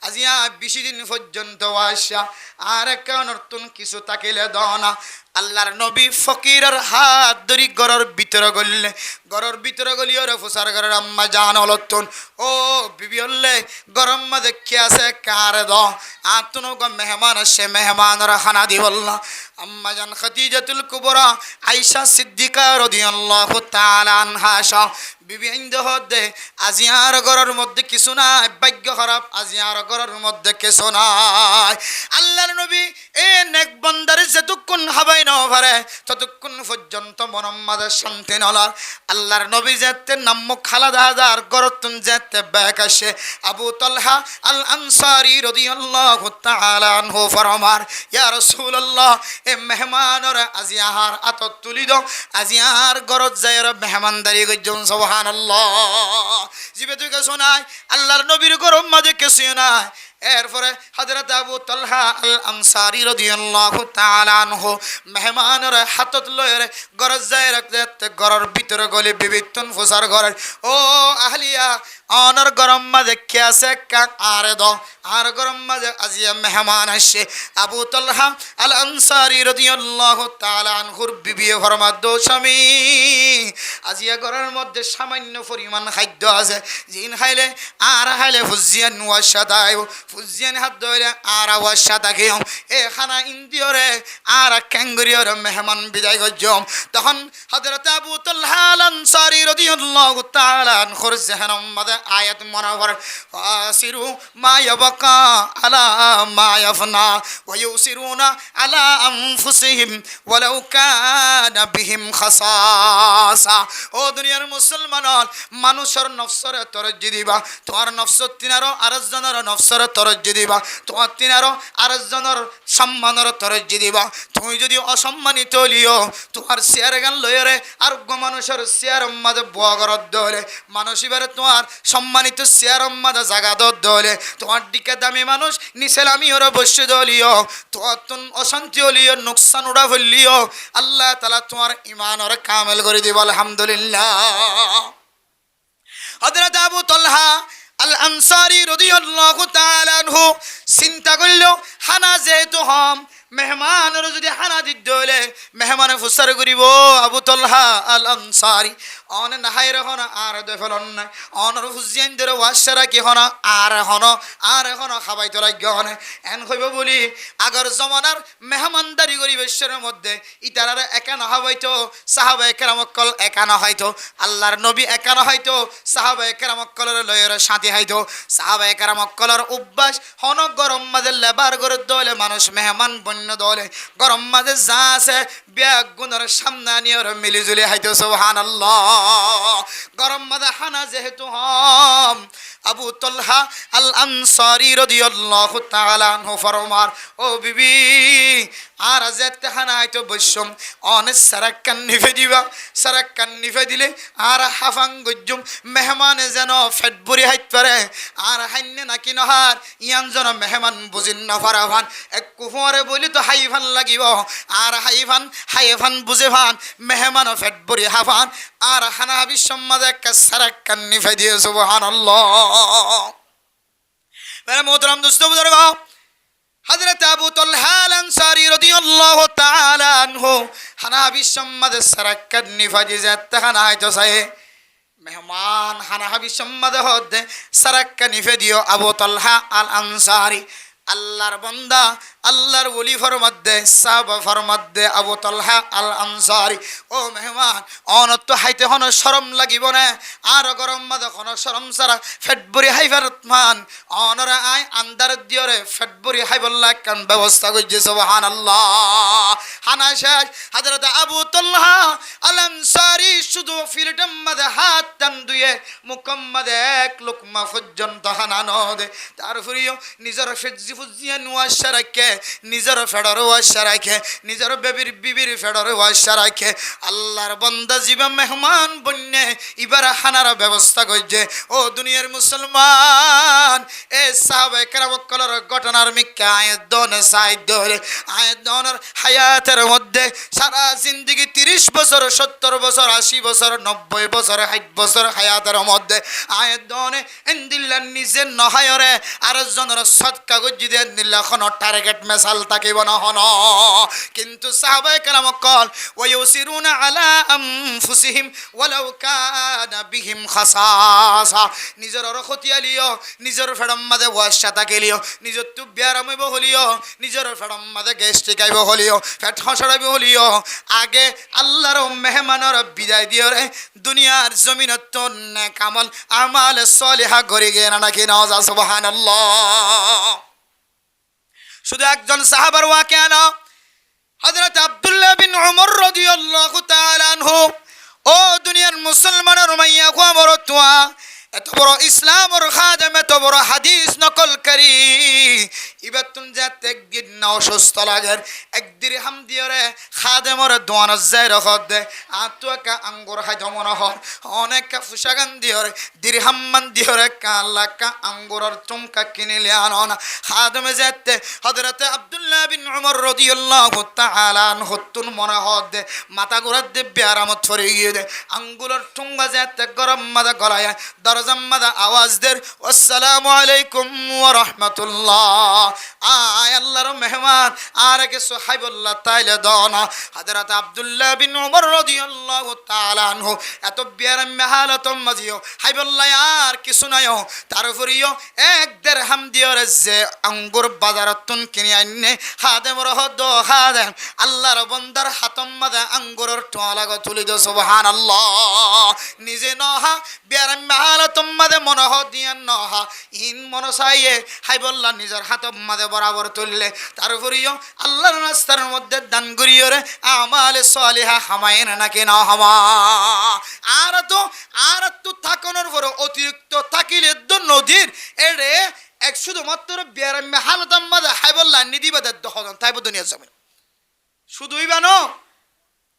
S1: আজিয়া 20 দিন পর্যন্ত আসা আর কেন নতুন কিছু তাকিলে দনা আল্লাহর নবী ফকিরের হাত ধরি ঘরের ভিতরে গললে ঘরের ভিতরে গলিয়ে রে ফুসার ঘরের আম্মা জান হলতুন ও বিবি হলে গরম মা দেখে আছে কার দ আতুন গো মেহমান আসে মেহমানর খানা দি বললা আম্মা জান খাদিজাতুল কুবরা আয়েশা সিদ্দিকা রাদিয়াল্লাহু তাআলা আনহা বিবি ইন্দ হদে আজিয়ার ঘরের মধ্যে কিছু নাই ভাগ্য খারাপ আজিয়ার ঘরের মধ্যে কিছু নাই আল্লাহর নবী এ নেক বান্দারে যতক্ষণ হাবাই না পারে ততক্ষণ পর্যন্ত মোহাম্মদের শান্তি নলার আল্লাহর নবী যেতে নাম খালাদা হাজার গরতুন যেতে ব্যাক আসে আবু তালহা আল আনসারী রাদিয়াল্লাহু তাআলা আনহু ফরমার ইয়া রাসূলুল্লাহ এ মেহমানর আজিয়ার আতত তুলি দাও আজিয়ার গরত যায়র মেহমানদারি গজন সুবহানাল্লাহ জিবে তুই শোনাই আল্লাহর নবীর গরম মাঝে কিছু নাই এরপরে হযরত আবু তালহা আল আনসারী রাদিয়াল্লাহু তাআলা আনহু মেহমানের হাতত লয়ে গরজ যায় রাখতে ঘরের ভিতরে গলি বিবিতন ফুসার ঘরের ও আহলিয়া অনর গরম মাঝে কে আছে কাক আরে দ আর গরম মাঝে আজিয়া মেহমান আসে আবু তালহা আল আনসারী রাদিয়াল্লাহু তাআলা আনহুর বিবি ফরমাদ দো স্বামী আজিয়া ঘরের মধ্যে সামান্য পরিমাণ খাদ্য আছে জিন খাইলে আর খাইলে ফুজিয়ান ওয়াশাদাই ফুজিয়ান হাত ধরে আর ওয়াশাদা খেও এ খানা ইন্দিয়রে আর ক্যাঙ্গুরিয়র মেহমান বিদায় গজম তখন হযরত আবু তালহা আল আনসারী রাদিয়াল্লাহু তাআলা আনহুর জহনম মাদে আয়াত মুনাওয়ার ফাসিরু মা ইয়াবকা আলা মা ইয়াফনা ওয়া ইউসিরুনা আলা আনফুসিহিম ওয়ালাউ কানা বিহিম খাসাসা। ও দুনিয়ার মুসলমান মানুষের নফসরে তরজ্জি দিবা তোমার নফস তিনারো আরেকজনের নফসরে তরজ্জি দিবা তোমার তিনারো আরেকজনের সম্মানের তরজ্জি দিবা তুমি যদি অসম্মানিত লিও তোমার শেয়ার গান লয়রে আর মানুষের শেয়ার মাঝে বগরত দলে মানুষ এবারে তোমার সম্মানিত শেয়ার মাঝে জাগা দলে তোমার দিকে দামি মানুষ নিসেলামি ওরা বসে দলিও তোমার অশান্তি হলিও নোকসান উড়া ফেললিও আল্লাহ তাআলা তোমার ঈমান ওর কামেল করে দিব আলহামদুলিল্লাহ। হযরত আবু তালহা আল আনসারী রাদিয়াল্লাহু তাআলা আনহু চিন্তা করল হানা যেহেতু হম মেহমানের যদি হানা দিতে হলে মেহমানে ফুসার করিব আবু তালহা আল আনসারী অন নাহাই রহন আর দেখলন না অনর হুজিয়ানদের ওয়াশরা কি হন আর হন খাবাই তো লাগ হন এন হইব বলি আগর জমানার মেহমানদারি পরিবেশের মধ্যে ইতারারে একা না হইতো সাহাবায়ে কেরামকল একা না হইতো আল্লাহর নবী একা না হইতো সাহাবায়ে কেরামকলের লয়ের সাথী হইতো সাহাবায়ে কেরামকলের অভ্যাস হন গরম মাঝে লেবার করে দলে মানুষ মেহমান বন্য অন্য দলে গরম মাঝে যা আছে ব্যাগ গুণের সামনে নিয়ে মিলিজুলি হাইতো সুবহানাল্লাহ। গরম মাঝে হানা যেহেতু হম আবু তালহা আল আনসারী রাদিয়াল্লাহু তাআলা আনহু ফরমান, ও বিবি আর যেতে হানা আইতো বৈশ্যম অনেক সারাক্কান নিভে দিবা, সারাক্কান নিভে দিলে আর হাফাং গজ্জুম মেহমানে যেন ফেট বুড়ি হাইত পারে আর হাইনে নাকি নহার ইয়ান যেন মেহমান বুঝিন না ফারাভান এক কুফরে বলি তো হাইফান লাগিব আর হাইফান বুঝে ভান মেহমান ফেট বুড়ি হাফান আর হানা বিশ্বম্মাদে একটা সারাক্কান নিভে দিয়ে সুবহানাল্লাহ। মেরে মোহতরম দোস্ত বুজুর্গ, হযরত আবু তালহা আল আনসারী রাদিয়াল্লাহু তাআলা আনহু হানাবি সম্মাদে সারাক্কাত নিফাজি যাতে হানা হয়তো সাহে মেহমান হানাবি সম্মাদে হদে সারাক্কা নিফে দিও আবু তালহা আল আনসারী আল্লাহর বান্দা আল্লাহর ওলি ফরমাদ্দে সাহাবা ফরমাদ্দে আবু তালহা আল আনসারী, ও মেহমান অনত হাইতে হন শরম লাগিব না আর গরম মাদে হন শরম সারা ফেটবুরি হাইফার মান অনরা আই আন্দার দিয়রে ফেটবুরি হাইবল্লাহ কান ব্যবস্থা কইছে সুবহানাল্লাহ। হানা শেষ হযরত আবু তালহা আল আনসারী শুধু ফিলটাম মাদে হাত টান দুয়ে মুকম্মাদে এক লুকমা পর্যন্ত হানা নদে তারপরেও নিজের ফেজি ফুজিয়া নুয়াশা রাখে নিজের ফেডার ওয়াশা রাখে নিজের বেবির বিবির ফেডার ওয়াশা রাখে আল্লাহর বান্দা জিবা মেহমান বন্যে এবার হানার ব্যবস্থা করছে। ও দুনিয়ার মুসলমান এ সাহাবায়ে কেরাম কলর ঘটনার মিক্কা আয়াত দনে সাইদ ধরে আয়াত দনের হায়াতের মধ্যে সারা জিন্দেগি 30 বছর 70 বছর 80 বছর 90 বছর 60 বছর হায়াতের মধ্যে আয়াত দনে ইনদিল্লাহ নিজে নহায়রে আর জনের সদকা গজ্জি দেন নিল্লা কোন টার্গেট মেসাল তাকিব না হন কিন্তু সাহাবায়ে কেরাম কল ওয়ায়ুসিরুনা আলা আনফুসিহিম ওয়ালাউ কানা বিহিম খাসাসা নিজের রখতিয়ালিও নিজের ফেডম মাদে ওয়াশা তাকিলিও নিজের তু বিয়ারামইব হলিও নিজের ফেডম মাদে গেস্টি গাইব হলিও ফেট হসড়াইব হলিও আগে আল্লাহর মেহমানের বিদায় দিও রে দুনিয়ার জমিনত নেক আমল আমাল সালিহা গরি গে না নাকি নওয়াজ সুবহানাল্লাহ। শুধু একজন সাহাবার ওয়াকিয়া না, হযরত আব্দুল্লাহ বিন উমর রাদিয়াল্লাহু তাআলা আনহু, ও দুনিয়ার মুসলমানের মাইয়া কো মরতুয়া এত বড় ইসলামের খাদেম এত বড় হাদিস নকলকারী ইবাতুন জাতে একদিন না অসুস্থ লাগের এক দিরহাম দিয়রে খাদেমর দোয়ান যায় রখত দে আতুকা আঙ্গুর হাইতো মনে হর অনেক ফুসাগান দিয়রে দিরহাম মান দিয়রে কালাকা আঙ্গুরর চুমকা কিনিলে আননা খাদেমে যেতে হযরত আব্দুল্লাহ বিন উমর রাদিয়াল্লাহু তাআলা আনহু তুন মনে হদ দে মাথা গুরাত দে বিয়ারামত ছড়ে গিয়ে দে আঙ্গুরর ঠুঙ্গা যেতে গরম মাদা গলায় দরজাম্মাদা আওয়াজ দের আসসালামু আলাইকুম ওয়া রাহমাতুল্লাহ। আয় আল্লাহর মেহমান আর কে সুহাইবুল্লাহ তাইলে দনা হযরত আব্দুল্লাহ বিন উমর রাদিয়াল্লাহু তাআলা আনহু এত বিয়ারাম হালত মাজিও হাইবুল্লাহ আর কিছু নাইও তারপরেও এক দিরহাম দিয়রে যে আঙ্গুর বাজারতুন কিনে আইনে খাদেম রহদ খাদেম আল্লাহর বান্দার হাতম মাদা আঙ্গুরের টোলা গো তুলি দো সুবহানাল্লাহ। নিজে নহা বিয়ারাম হালতম মাদে মনহ দিয়ান নহা ইন মনসাইয়ে হাইবুল্লাহ নিজের হাতম মাদে বরাবর তুললে তারপরেও আল্লাহর রাস্তার মধ্যে দান করিও রে আমাল সালিহা হামায়েন নাকি না হামা আর তো থাকানোর পর অতিরিক্ত থাকিলে নদীর এড়ে এক শুধুমাত্র বিয়ারাম হালতম মাদে হাইবুল্লাহ নিদিবাদে দহন তাইব দুনিয়া জমিন শুধুই বানো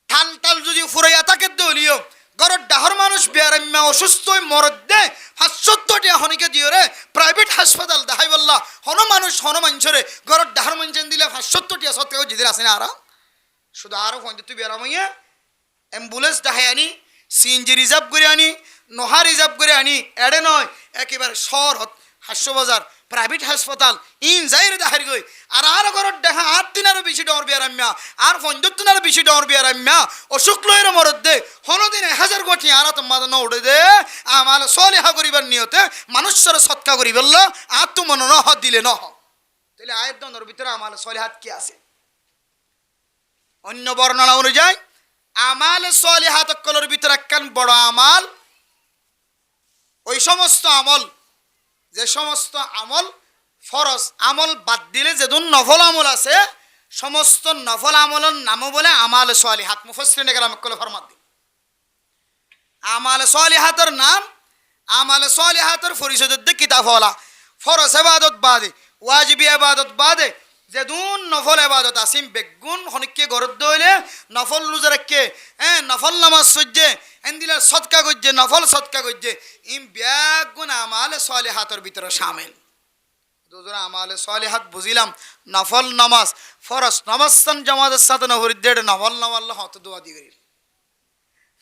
S1: টাল টাল যদি ফুরাইয়া থাকে দলিও গরর ডাহর মানুষ বিয়ারাম্মা অসুস্থ মরদ দে 570টি হনিকে দিও রে প্রাইভেট হাসপাতাল দেখাই বললা হন মানুষ হন মানুষরে গরর ডাহর মানুষ দিলে 570টি সত্যি জিদির আছে না আর শুধু আরো ফোন তুই বিয়ারামাইয়া অ্যাম্বুলেন্স দেখাই আনি সিএনজি রিজার্ভ করে আনি নোহা রিজার্ভ করে আনি এড়ে নয় একেবারে শহর হাস্যবাজার প্রাইভেট হাসপাতাল ইন যাইরে দেখারি গই আর গরর দেখা 8 দিনেরও বেশি ডর বিয়ারাম্মা আর 15 দিনেরও বেশি ডর বিয়ারাম্মা অসুখ লয়ের মরদ দে হনদিনে 1000 কোটি আর তো মাদন উড়ে দে আমাল সলিহা করিবার নিয়তে মানুষের সৎকা করি বলল আর তো মন নহ দিলে নহ তাহলে আয়াত দনের ভিতরে আমাল সলিহাত কি আছে অন্য বর্ণনা অনুযায়ী আমাল সলিহাত কলর ভিতরে একখান বড় আমাল ওই সমস্ত আমল যে সমস্ত আমল ফরজ আমল বাদ দিলে যেদুন নফল আমল আছে সমস্ত নফল আমলের নামও বলে আমাল সালিহাত। মুফাসসিরিনে কেরাম কলে ফরমাত দিন আমাল সালিহাতের নাম, আমাল সালিহাতের পরিষদের দিক কিতাব হলা ফরজ ইবাদত বাদে ওয়াজিবি ইবাদত বাদে যেদুন নফল ইবাদত আসিম বেগুন হনিকে গরদ দইলে নফল রোজা রাখকে নফল নামাজ সজ্জে এন্দিলা সদকা গজ্জে নফল সদকা গজ্জে ইম বেগুন আমাল সালিহাতের ভিতরে শামিল। দুজোরা আমাল সালিহাত বুঝিলাম নফল নামাজ ফরজ নামাজ সান জামাতের সাথে নফরিদ্দের নফল নামাজ হত দোয়া দিগরি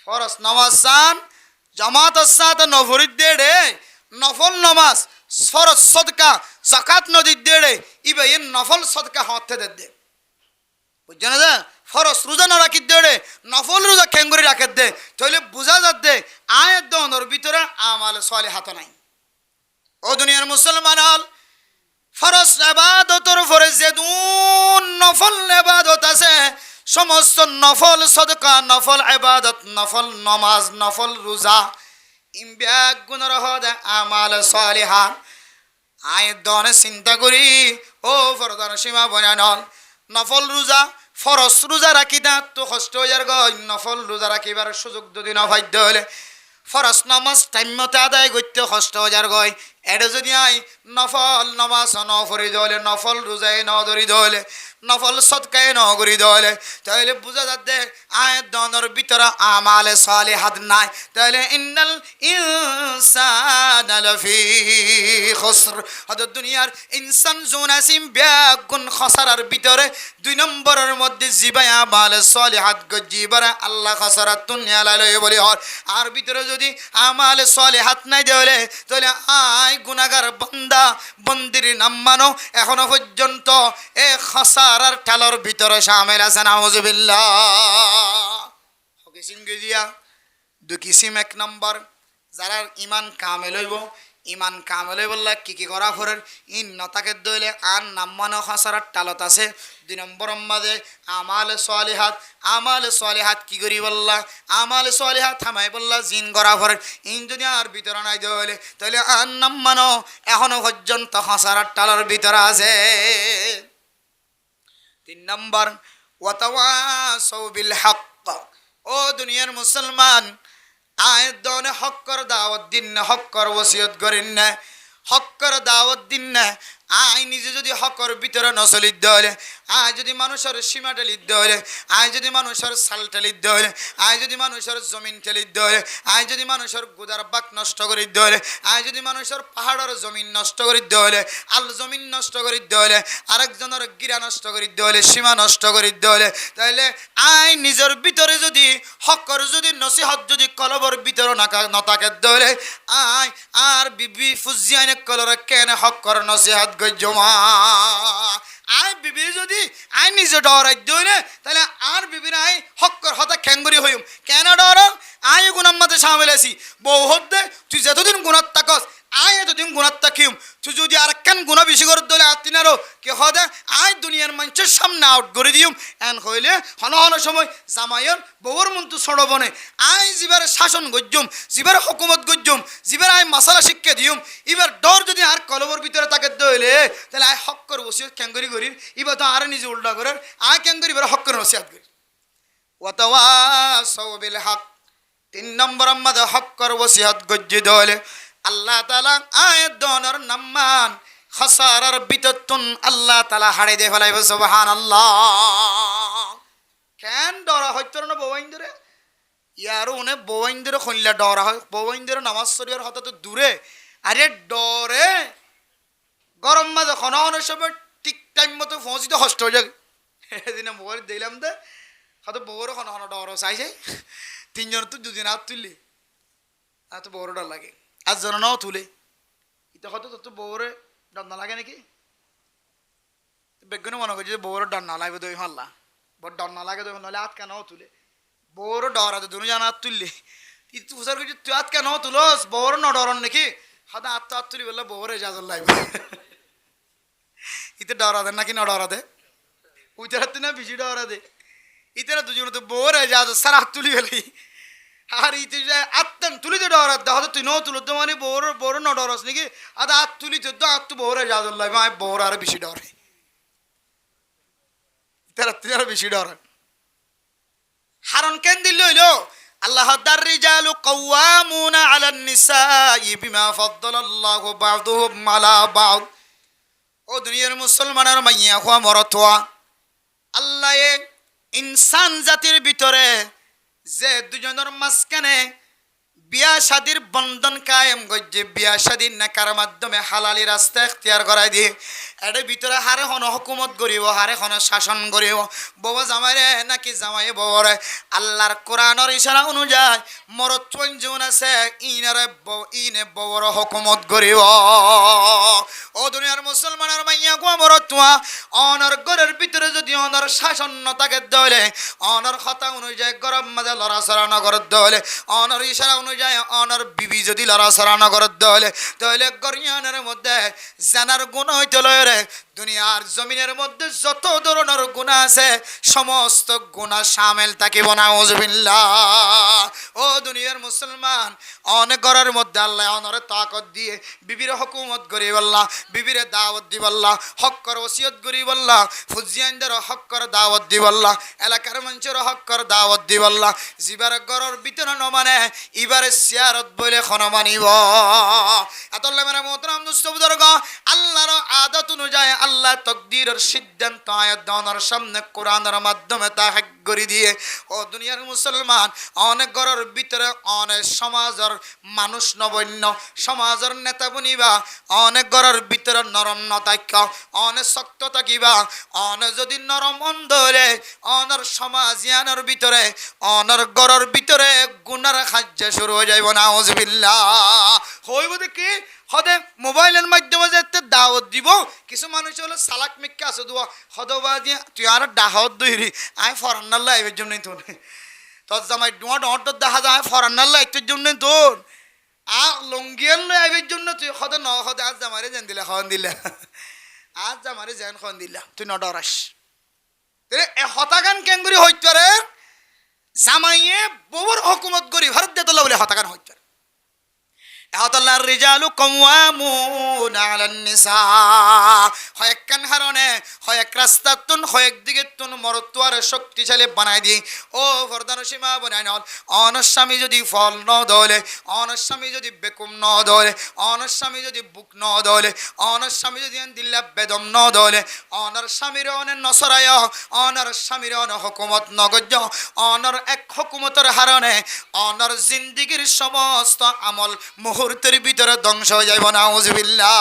S1: ফরজ নামাজ সান জামাতের সাথে নফরিদ্দের নফল নামাজ ফরজ সদকা যাকাত নদী দেড়ে ইবে ইন নফল সদকা হতে দে বুঝছেন না ফরজ রোজা না রাখি দেড়ে নফল রোজা খেঙ্গুরি রাখে দে তাহলে বুঝা যাচ্ছে আয়াত দনর ভিতরে আমাল সালিহাত নাই। ও দুনিয়ার মুসলমান হল ফরজ ইবাদতর ফরজ যেদুন নফল ইবাদত আছে সমস্ত নফল সদকা নফল ইবাদত নফল নামাজ নফল রোজা ইমব্যাগ গুণর হদে আমাল সালিহাত। আয় দনে চিন্তা করি ও ফরদার সীমা বনানল নফল রোজা ফরজ রোজা রাখি দা তো কষ্ট হয়ে যার গই নফল রোজা রাখিবার সুযোগ যদি না ফাইদ্য হলে ফরজ নামাজ টাইম মতো আদায় করতে কষ্ট হয়ে যার গই এটা যদি আই নফল নামাজ ন ফরি দলে নফল রোজায় ন ধরি দলে নফল সদকায় ন করি দলে তাহলে বুঝা যাচ্ছে আয়াত দনের ভিতরে আমাল সালিহাত নাই। তাহলে ইন্নাল ইনসানা লাফি খুসর হদ দুনিয়ার ইনসান জুনাসিম বেগুন খসারার ভিতরে 2 নম্বরের মধ্যে জিবাই আমাল সালিহাত গজিবার আল্লাহ খসারাত দুনিয়া লালয় বলি হর আর ভিতরে যদি আমাল সালিহাত নাই দেলে তাহলে আই গুনাহগার বান্দা বন্দির নাম মানো এখনো পর্যন্ত এ খসারার ঠালর ভিতরে শামিল আছে নাউজুবিল্লাহ। কিসিম গিয়া 2 কিসিম। 1 নম্বর যারা ইমান কামেল হইব ইমান কামেল বললা কি করা ফরের ইন নতাকে দইলে আন নাম মানো খসারার টালত আছে। 2 নম্বর মাঝে আমাল সালিহাত কি করি বললা আমাল সালিহাত থামাই বললা জিন করা ফরের ইন যদি আর ভিতরে নাই দইলে তাহলে আন নাম মানো এখনো পর্যন্ত খসারার টালর ভিতরে আছে। 3 নম্বর ওয়াতাওয়াসাউ বিল হক। ও দুনিয়ার মুসলমান আয়াত দনে হক্কর দাওয়াত দিন না হক্কর ওসিয়ত করেন না হক্কর দাওয়াত দিন না আই নিজে যদি হকর ভিতরে নচলিত দলে আয় যদি মানুষের সীমা টেলিত দলে আয় যদি মানুষের সাল টেলিত দলে আয় যদি মানুষের জমিন টেলিত দলে আয় যদি মানুষের গুদার বাক নষ্ট করি দলে আয় যদি মানুষের পাহাড়ের জমিন নষ্ট করি দলে আল জমিন নষ্ট করি দলে আরেকজনের গিরা নষ্ট করি দলে সীমা নষ্ট করি দলে তাহলে আয় নিজের ভিতরে যদি হকর যদি নসিহত যদি কলবর ভিতরে নতাকে দলে আয় আর বিবি ফুজিয়ানে কলরে কেন হকর নসিহত গজমা আয় বিবি যদি আয় নিজে ডরাই দইলে তাহলে আর বিবির আয় হক্কর হতা খেঙ্গুরি হইম কেন ডর আয় গুনার মধ্যে সামিল আছি বউ হতে তুই যতদিন গুণার তাকস আয় এতদিন গুণার তাকিম তুই যদি আর কেন গুণা বেশি করে দলে আতিনারও কে হদে আয় দুনিয়ার মানুষের সামনে আউট করে দিম এন হইলে হন হন সময় জামাইয়ের বউর মন্তু ছড়বনে আয় জিবার শাসন গজ্জুম জিবার হুকুমত গজ্জুম জিবার আয় মাসালা শিক্ষা দিম এবার ডর যদি আর কলবর ভিতরে তাকে দইলে তাহলে আয় হক্কর ওসিয়ত ক্যাঙ্গরি করিম এবার তো আর নিজে উল্টা করার আয় ক্যাঙ্গরি এবার হক্কর ওসিয়ত করি ওয়াতাওয়াসাউ বিল হক। 3 নম্বর আমাদের হক্কর ওসিয়ত গজ্জি দলে আল্লাহ তাআলা আয়াত দনের নাম্মান খসারার বিততুন আল্লাহ তাআলা হাড়ে দে ফেলাইব সুবহানাল্লাহ। কেন ডরা হইতো না বউইন্দরে ইয়ার উনি বউইন্দরে খইলা ডরা হয় বউইন্দরে নামাজ শরীয়র হতে তো দূরে আরে ডরে গরম মাঝে খননের সময় ঠিক টাইম মতো পৌঁছিতে কষ্ট হয়ে যায় এদিনে মোবাইল দিলাম দে হয়তো বউরে খন ডর চাইছে 3 জন তো 2 দিন হাত তুললি আর তো বউরে ডর লাগে আর জন নাও তুলে এটা হয়তো তো বউরে ডর না লাগে নাকি বেগুনে মনে করছে বউরে ডর না লাগবে দই হল্লা বড় ডর না লাগে দই নাহলে হাত কেন তুলে বউরে ডর আছে দুজন জানা হাত তুললি তুই প্রচার করছিস তুই হাত কেন তুলস বউরে ন ডরন নাকি হাতে হাত তুলি বললে বউরে ইজাজত লাগবে ইতে ডরা দে নাকি না ডরা দে উইতার হাতে না বেশি ডরা দে ইতারা দুজন তো বউরে ইজাজত সারা হাত তুলি ফেলি আর ইতে আত্ম তুলি তো ডর হয়তো তুই নো তুলো তো মানে বউর ন ডরস নাকি আদা হাত তুলি তো হাত তো বউরে ইজাজত লাগবে আমি বউর আর বেশি ডরে ফেরাতে আরো বেশি ডর হারন কেন দিল হইল আল্লাহ দার রিজালু কাওয়ামুনা আলান নিসাই বিমা ফাদ্দালাল্লাহু বা'দুহুম আলা বা'দ ও দুনিয়ার মুসলমানের মাইয়া হওয়া মরতোয়া আল্লাহ ইনসান জাতির ভিতরে যে দুজনের মাঝখানে বিয়া শাদির বন্ধন কায়েম গজ্জে বিয়া শাদির নাকার মাধ্যমে হালালি রাস্তা এখতিয়ার করাই দিয়ে এর ভিতরে হারে হন হুকুমত করিব হারে হন শাসন করিব বাবা জামাইরে নাকি জামাই ববরে আল্লাহর কোরআনের ইশারা অনুযায়ী মরত পঞ্জুন আছে ইনে ববর হুকুমত করিব ও দুনিয়ার মুসলমানের মাইয়া গো মরত তুয়া অনর ঘরের ভিতরে যদি অনর শাসন ন থাকে দলে অনর কথা অনুযায়ী গরম মাঝে লড়াচড়া নগর দলে অনর ইশারা অনুযায়ী অনর বিবি যদি লড়াচড়া নগর দলে তাহলে গরিয়ানের মধ্যে জানার গুণ হইতে লয় রে দুনিয়ার জমিনের মধ্যে যত ধরনের গুণা আছে সমস্ত গুণা শামিল থাকিব নাউজুবিল্লাহ ও দুনিয়ার মুসলমান অনেক ঘরের মধ্যে আল্লাহ অনরে তাকত দিয়ে বিবির হুকুমত করি বললা বিবিরে দাওয়াত দি বললা হক কর ওসিয়ত করি বললা ফুজিয়ানদের হক কর দাওয়াত দি বললা এলাকার মানুষের হক কর দাওয়াত দি বললা জিবার ঘরের ভিতরে ন মানে ইবারে সিয়ারত বলে খন মানিব আতল্লাহ মেরা মোহতারাম দোস্ত বুজুর্গ আল্লাহর আদত অনুযায়ী আল্লাহ তকদিরের সিদ্ধান্ত আয়াত দানের সামনে কোরআনের মাধ্যমে তা হক করে দিয়ে ও দুনিয়ার মুসলমান অনেক ঘরের ভিতরে অনেক সমাজের মানুষ নবন্য সমাজের নেতা বনিবা অনেক ঘরের ভিতরে নরম নতাক্য অনেক শক্ত থাকিবা অনেক যদি নরম অন্ধরে অনর সমাজিয়ানের ভিতরে অনর ঘরের ভিতরে গুনার খাজ্জা শুরু হয়ে যাইব নাউজুবিল্লাহ হইব দেখি হদে মোবাইলের মাধ্যমে যেতে দাওয়াত দিব কিছু মানুষ হলো সালাক মিক্কা আছে দুয়া হদবা দিয়ে তুই আর দাহত দইরি আই ফরান্নার লাইভের জন্য তোর তোর জামাই ডুয়া ডট দেখা যায় ফরান্নার লাইভের জন্য তোর লঙ্গিয়ার লাইভের জন্য তুই হদে ন হদে আজ জামারে যেন দিলে খন দিলে আজ জামারে যেন খন দিলা তুই ন ডরাস এ হতাগান কেঙ্গুরি হইতরে জামাইয়ে বউর হুকুমত করি ভারত দেতলা বলে হতাগান হইতরে আল্লাহর রিজালু কাওয়ামুন আলান নিসা হয় একখান হারনে হয় এক রাস্তার তুন হয় একদিকে তুন মরতুয়ার শক্তিশালী বানাই দি ও ফরদান সীমা বানাই নল অনর স্বামী যদি ফল ন দলে অনর স্বামী যদি বেকুম ন দলে অনর স্বামী যদি বুক ন দলে অনর স্বামী যদি দিল্লা বেদম ন দলে অনর স্বামীর অনে নসরায় অনর স্বামীর অন হুকুমত নগজ্য অনর এক হুকুমতের হারনে অনর জিন্দিগির সমস্ত আমল মুহূর্তের ভিতরে ধ্বংস হয়ে যাইব নাউজুবিল্লাহ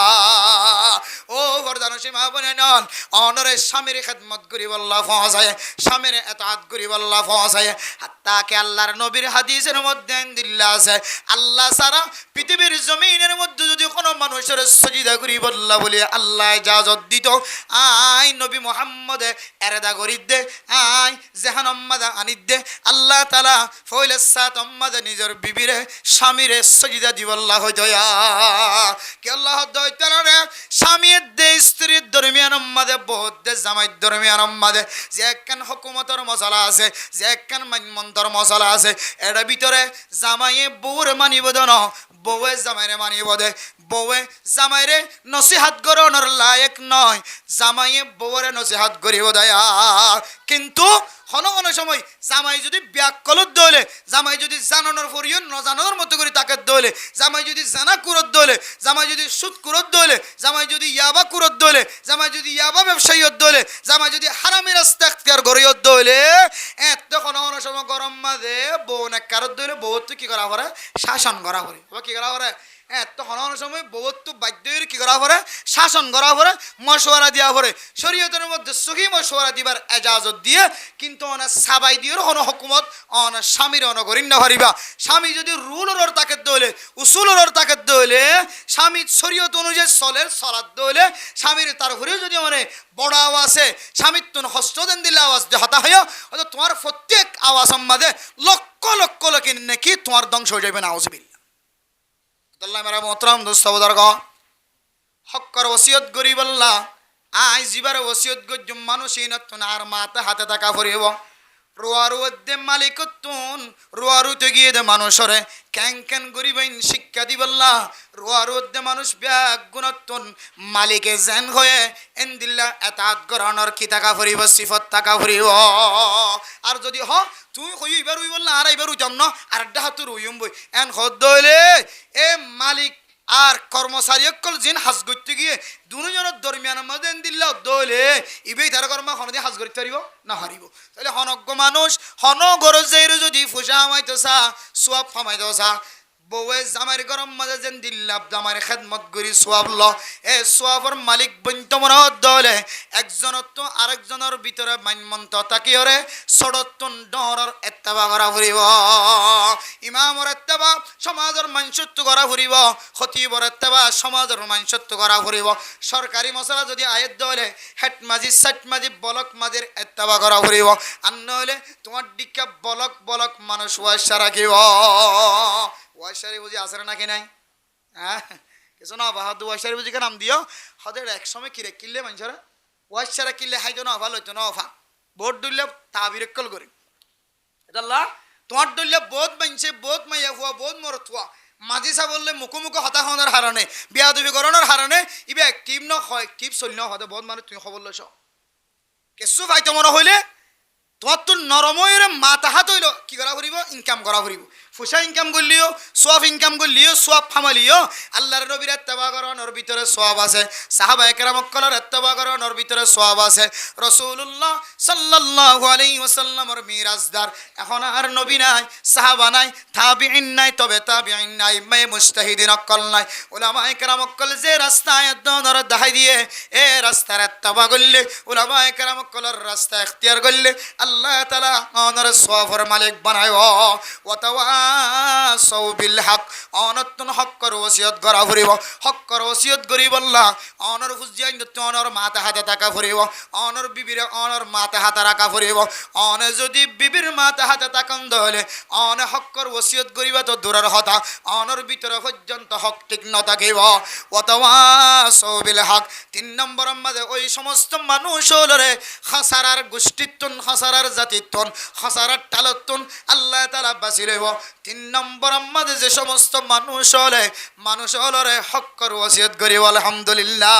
S1: ও ফরদান সীমা বানাই নল অনরে স্বামীর খেদমত করি বল্লাহ ফসায় স্বামীর এতাআত করি বল্লাহ ফসায় হাত্তাকে আল্লাহর নবীর হাদিসের মধ্যে দিল্লা আছে আল্লাহ সারা পৃথিবীর জমিনের মধ্যে যদি কোনো মানুষের সজিদা করি বল্লাহ বলে আল্লাহ ইজাজত দিত আই নবী মুহাম্মদে এরেদা করিদ দে আই জাহানম্মাদা আনিদ দে আল্লাহ তাআলা ফয়লে সাত উম্মাদে নিজের বিবিরে স্বামীরে সজিদা দি বল্লাহ হইতো কে আল্লাহ দইতারা রে স্বামীর দে স্ত্রীর দরমিয়ান উম্মাদে বহুত দে জামাইর দরমিয়ান উম্মাদে যে একখান হুকুমতের মশলা আছে যে একখান মানমন্তর মশলা আছে এর ভিতরে জামাইয়ে বউর মানিব দন বউয়ে জামাইরে মানিব দে বউয়ে জামাইরে নসিহাত করানোর লায়ক নয় জামাইয়ে বউরে নসিহাত করিব দয়া কিন্তু হন হন সময় জামাই যদি ব্যাকলত দলে জামাই যদি জানানোর পরিও ন জানানোর মতো করে তাকে দলে জামাই যদি জানা কুরত দলে জামাই যদি সুদ কুরত দলে জামাই যদি ইয়াবা কুরত দলে জামাই যদি ইয়াবা ব্যবসায়ীত দলে জামাই যদি হারামি রাস্তা এখতিয়ার গরিয়ত দলে এত হন হন সময় গরম মাঝে বউ নেকারত দলে বউ তো কি করা করে শাসন করা করে কি করা করে এত হন সময় বহুত বাধ্য কি করা পরে শাসন করা পরে মশওয়ারা দিয়া পরে শরীয়তের মধ্যে সহি মশওয়ারা দিবার এজাজত দিয়ে কিন্তু অনেক সাবাই দিয়ে হন হুকুমত অনেক স্বামীর অনগরিন না পারিবা স্বামী যদি রুলর তাকে দলে উসুলর তাকে দলে স্বামী শরীয়ত অনুযায়ী চলের সলাদ দলে স্বামীর তার ঘুরেও যদি মানে বড় আওয়াজে স্বামীর তুন হস্তদেন দিলে আওয়াজ দিয়ে হতা হয় তোমার প্রত্যেক আওয়াজ সম্বাদে লক্ষ লক্ষ লোকের নাকি তোমার ধ্বংস হয়ে যাবে না আউজবিল আল্লাহ মেরা মোহতরম দোস্ত বুজুর্গ হক কর ওসিয়ত করি বললা আই জিবার ওসিয়ত গজ্জুম মানুষই নতুন আর মাতে হাতে থাকা ফুরিব রোয়ারু দে মালিকতুন রোয়ারুতে গিয়ে দে মানুষরে ক্যাং ক্যান গরিবাইন শিক্ষা দিবল্লা রোয়ারু দে মানুষ ব্যাগ গুণতুন মালিকে জেন হয়ে এন্দিল্লা এতাত গরানোর কি টাকা ফুরিব সিফত টাকা ফুরিব আর যদি হ তুই কই এবার উই বললা আর এবার উইতাম না আর ডাহাতুর উইম বই এন হদ হইলে এ মালিক আর কর্মচারী অকল জিন হাজ করতে গিয়ে দুজনের দরমিয়ানের মধ্যে দিল্লা দলে ইবেই তার কর্ম হনদি হাজ করতে পারিব না হারিব তাহলে হনজ্ঞ মানুষ হন গরজের যদি ফুসা আমাইতো সা সোয়াব ফামাইতো সা বউয়ে জামাইর গরম মাঝে যেন দিল্লাব জামাইর খেদমত করি সোয়াব ল এ সোয়াবর মালিক বন্ত মনে দলে একজনের তো আরেকজনের ভিতরে মানমন্ত তাকি ওরে সড়তুন ডরর এত্তাবা করা ফুরিব ইমামর এত্তাবা সমাজের মানসত্ব করা ফুরিব খতিবর এত্তাবা সমাজের মানসত্ব করা ফুরিব সরকারি মশলা যদি আয়ের দলে হেট মাঝি সাট মাঝি বলক মাঝির এত্তাবা করা ফুরিব আর নইলে তোমার দিকে বলক বলক মানুষ ওয়াসা রাখিব ওয়াইশারি বুঝি আছে নাকি নাই হ্যাঁ কিছু না বাহাদুর ওয়াইশারি বুঝি নাম দিও হদের এক সময় কিরে কিনলে মানুষরা ওয়াইশারা কিনলে হাইতো না ভালো হইতো না অফা ভোট দিলে তা বিরক্কল করি এটা তোমার দলীয় বোধ মানছে বোধ মাইয়া হওয়া বোধ মরত হওয়া মাঝি সা বললে মুখোমুখি হতা হওয়ার হারণে বিয়া দুবি করণের হারণে ইবে অ্যাক্টিভ ন হয় অ্যাক্টিভ চল ন হতে বোধ মানে তুমি খবর লইছ কেসু ভাইতো মনে হইলে তোমার তো নরময়ের মাথা হাত হইল কি করা ফুরিব ইনকাম করা ফুরিব ফুসা ইনকাম করলিও সোয়াব ইনকাম করলিও সোয়াব ফামালিও আল্লাহর নবীর এত্তেবা করানোর ভিতরে সোয়াব আছে সাহাবায়ে কেরামকলের এত্তেবা করানোর ভিতরে সোয়াব আছে রাসূলুল্লাহ সাল্লাল্লাহু আলাইহি ওয়াসাল্লামের মিরাজদার এখন আর নবী নাই সাহাবা নাই তাবিঈন নাই তবে তাবিঈন নাই মে মুজতাহিদিন অকল নাই উলামায়ে কেরামকল যে রাস্তায় দনর দেখাই দিয়ে এ রাস্তার এত্তেবা করলে উলামায়ে কেরামকলের রাস্তা ইখতিয়ার করলে আল্লাহ তাআলা অনর সোয়াবের মালিক বানায় ওয়াতাওয়াসাউ বিল হক অনতুন হক্কর ওসিয়ত করা ফুরিব হক্কর ওসিয়ত করিব আল্লাহ অনর ফুজিয়াইন অনর মাথা হাতে টাকা ফুরিব অনর বিবির অনর মাথা হাতে রাখা ফুরিব অনে যদি বিবির মাথা হাতে তাকান দলে অনে হক্কর ওসিয়ত করিবা তো দূরের হতা অনর ভিতরে পর্যন্ত হক ঠিক ন থাকিব ওয়াতাওয়াসাউ বিল হক 3 নম্বর আমাদের ওই সমস্ত মানুষ হলরে খাসারার গোষ্ঠীত্বন খাসারার জাতিত্বন খাসারার টালত্বন আল্লাহ তাআলা বাঁচি লইব 3 নম্বর আমাদের যে সমস্ত মানুষ হলরে হক্কর ওসিয়ত করিব আলহামদুলিল্লাহ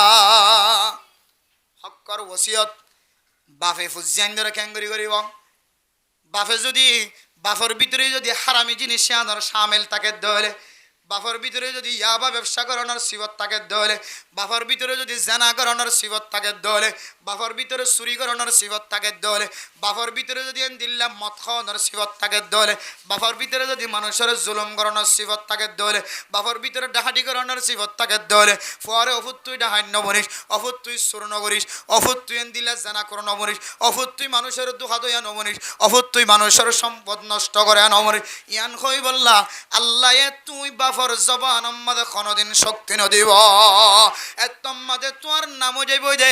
S1: হক্কর ওসিয়ত বাফে ফুজিয়ান ধরে ক্যাঙ্গরি করিব বাফে যদি বাফর ভিতরে যদি হারামি জিনিস আনার শামিল তাকে দলে বাফর ভিতরে যদি ইয়াবা ব্যবসা করানোর সিবত তাকে দলে বাফর ভিতরে যদি জানা করানোর সিবত তাকে দলে বাফর ভিতরে চুরি করানোর সিবত তাকে দলে বাফর ভিতরে যদি দিল্লা মদ খাওয়ানোর সিবত তাকে দলে বাফর ভিতরে যদি মানুষের জুলুম করানোর সিবত তাকে দলে বাফর ভিতরে ডাহাটি করানোর সিবত তাকে দলে পরে অফুত তুই ডাহাই নবরিস অফুত তুই সুর নগরিস অফুত তুই দিল্লা জানা করো নবরিস অফুত তুই মানুষের দুঃখা দইয়া নবরিস অফুত তুই মানুষের সম্পদ নষ্ট করে নবরিস ইয়ান কই বললা আল্লাহ তুই বাফর জবান আমাদের কোনদিন শক্তি নদিব এতম্মাদে তোমার নামও যাইব যে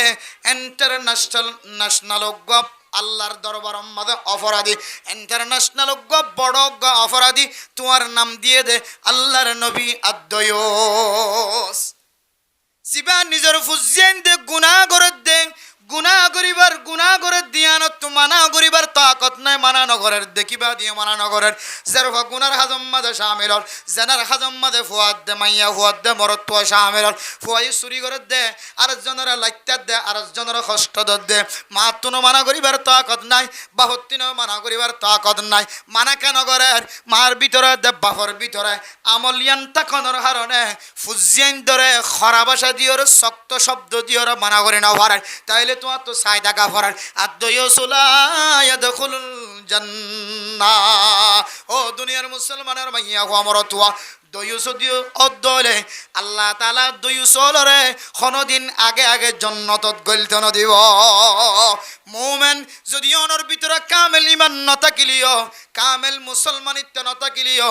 S1: ন্যাশনাল আল্লাহর দরবার আমাদের অপরাধী ইন্টারন্যাশনাল বড় অপরাধী তোমার নাম দিয়ে দে আল্লাহর নবী আদ্দয়স জিবা নিজের ফুজিয়েন দে গুনাহ করে দে গুনাহ করে দিয়ানত মানা করিবার তাকত নাই মানা নগরের দেখিবা দিয়ে মানা নগরের যেরকম গুনার হাজম মাঝে শামিল জেনার হাজম মাঝে ফুয়াদ দে মাইয়া ফুয়াদ দে মরত ফুয়া শামিল ফুয়াই চুরি করে দে আরেকজনের লাইটার দে আরেকজনের কষ্ট দে মাতুনো মানা করিবার তাকত নাই বাহত্তিনও মানা করিবার তাকত নাই মানা কেন করের মার ভিতরে দে বাপর ভিতরে আমলিয়ান তাকনের কারণে ফুজিয়ান ধরে খরা ভাষা দিওর শক্ত শব্দ দিওর মানা করে না পারে তাইলে তোমার তো সাইদা গাফরার আদয়সুলা ইয়াদখুলুল জান্নাহ ও দুনিয়ার মুসলমানের মাইয়া হো আমার তোয়া দয়ুসদিও অদলে আল্লাহ তাআলা দয়ুসলরে কোনদিন আগে জান্নাতত গলতে ন দিব মুমিন যদি অনর ভিতরে কামেল ঈমান ন থাকিলিও কামেল মুসলমানিত্ব ন থাকিলিও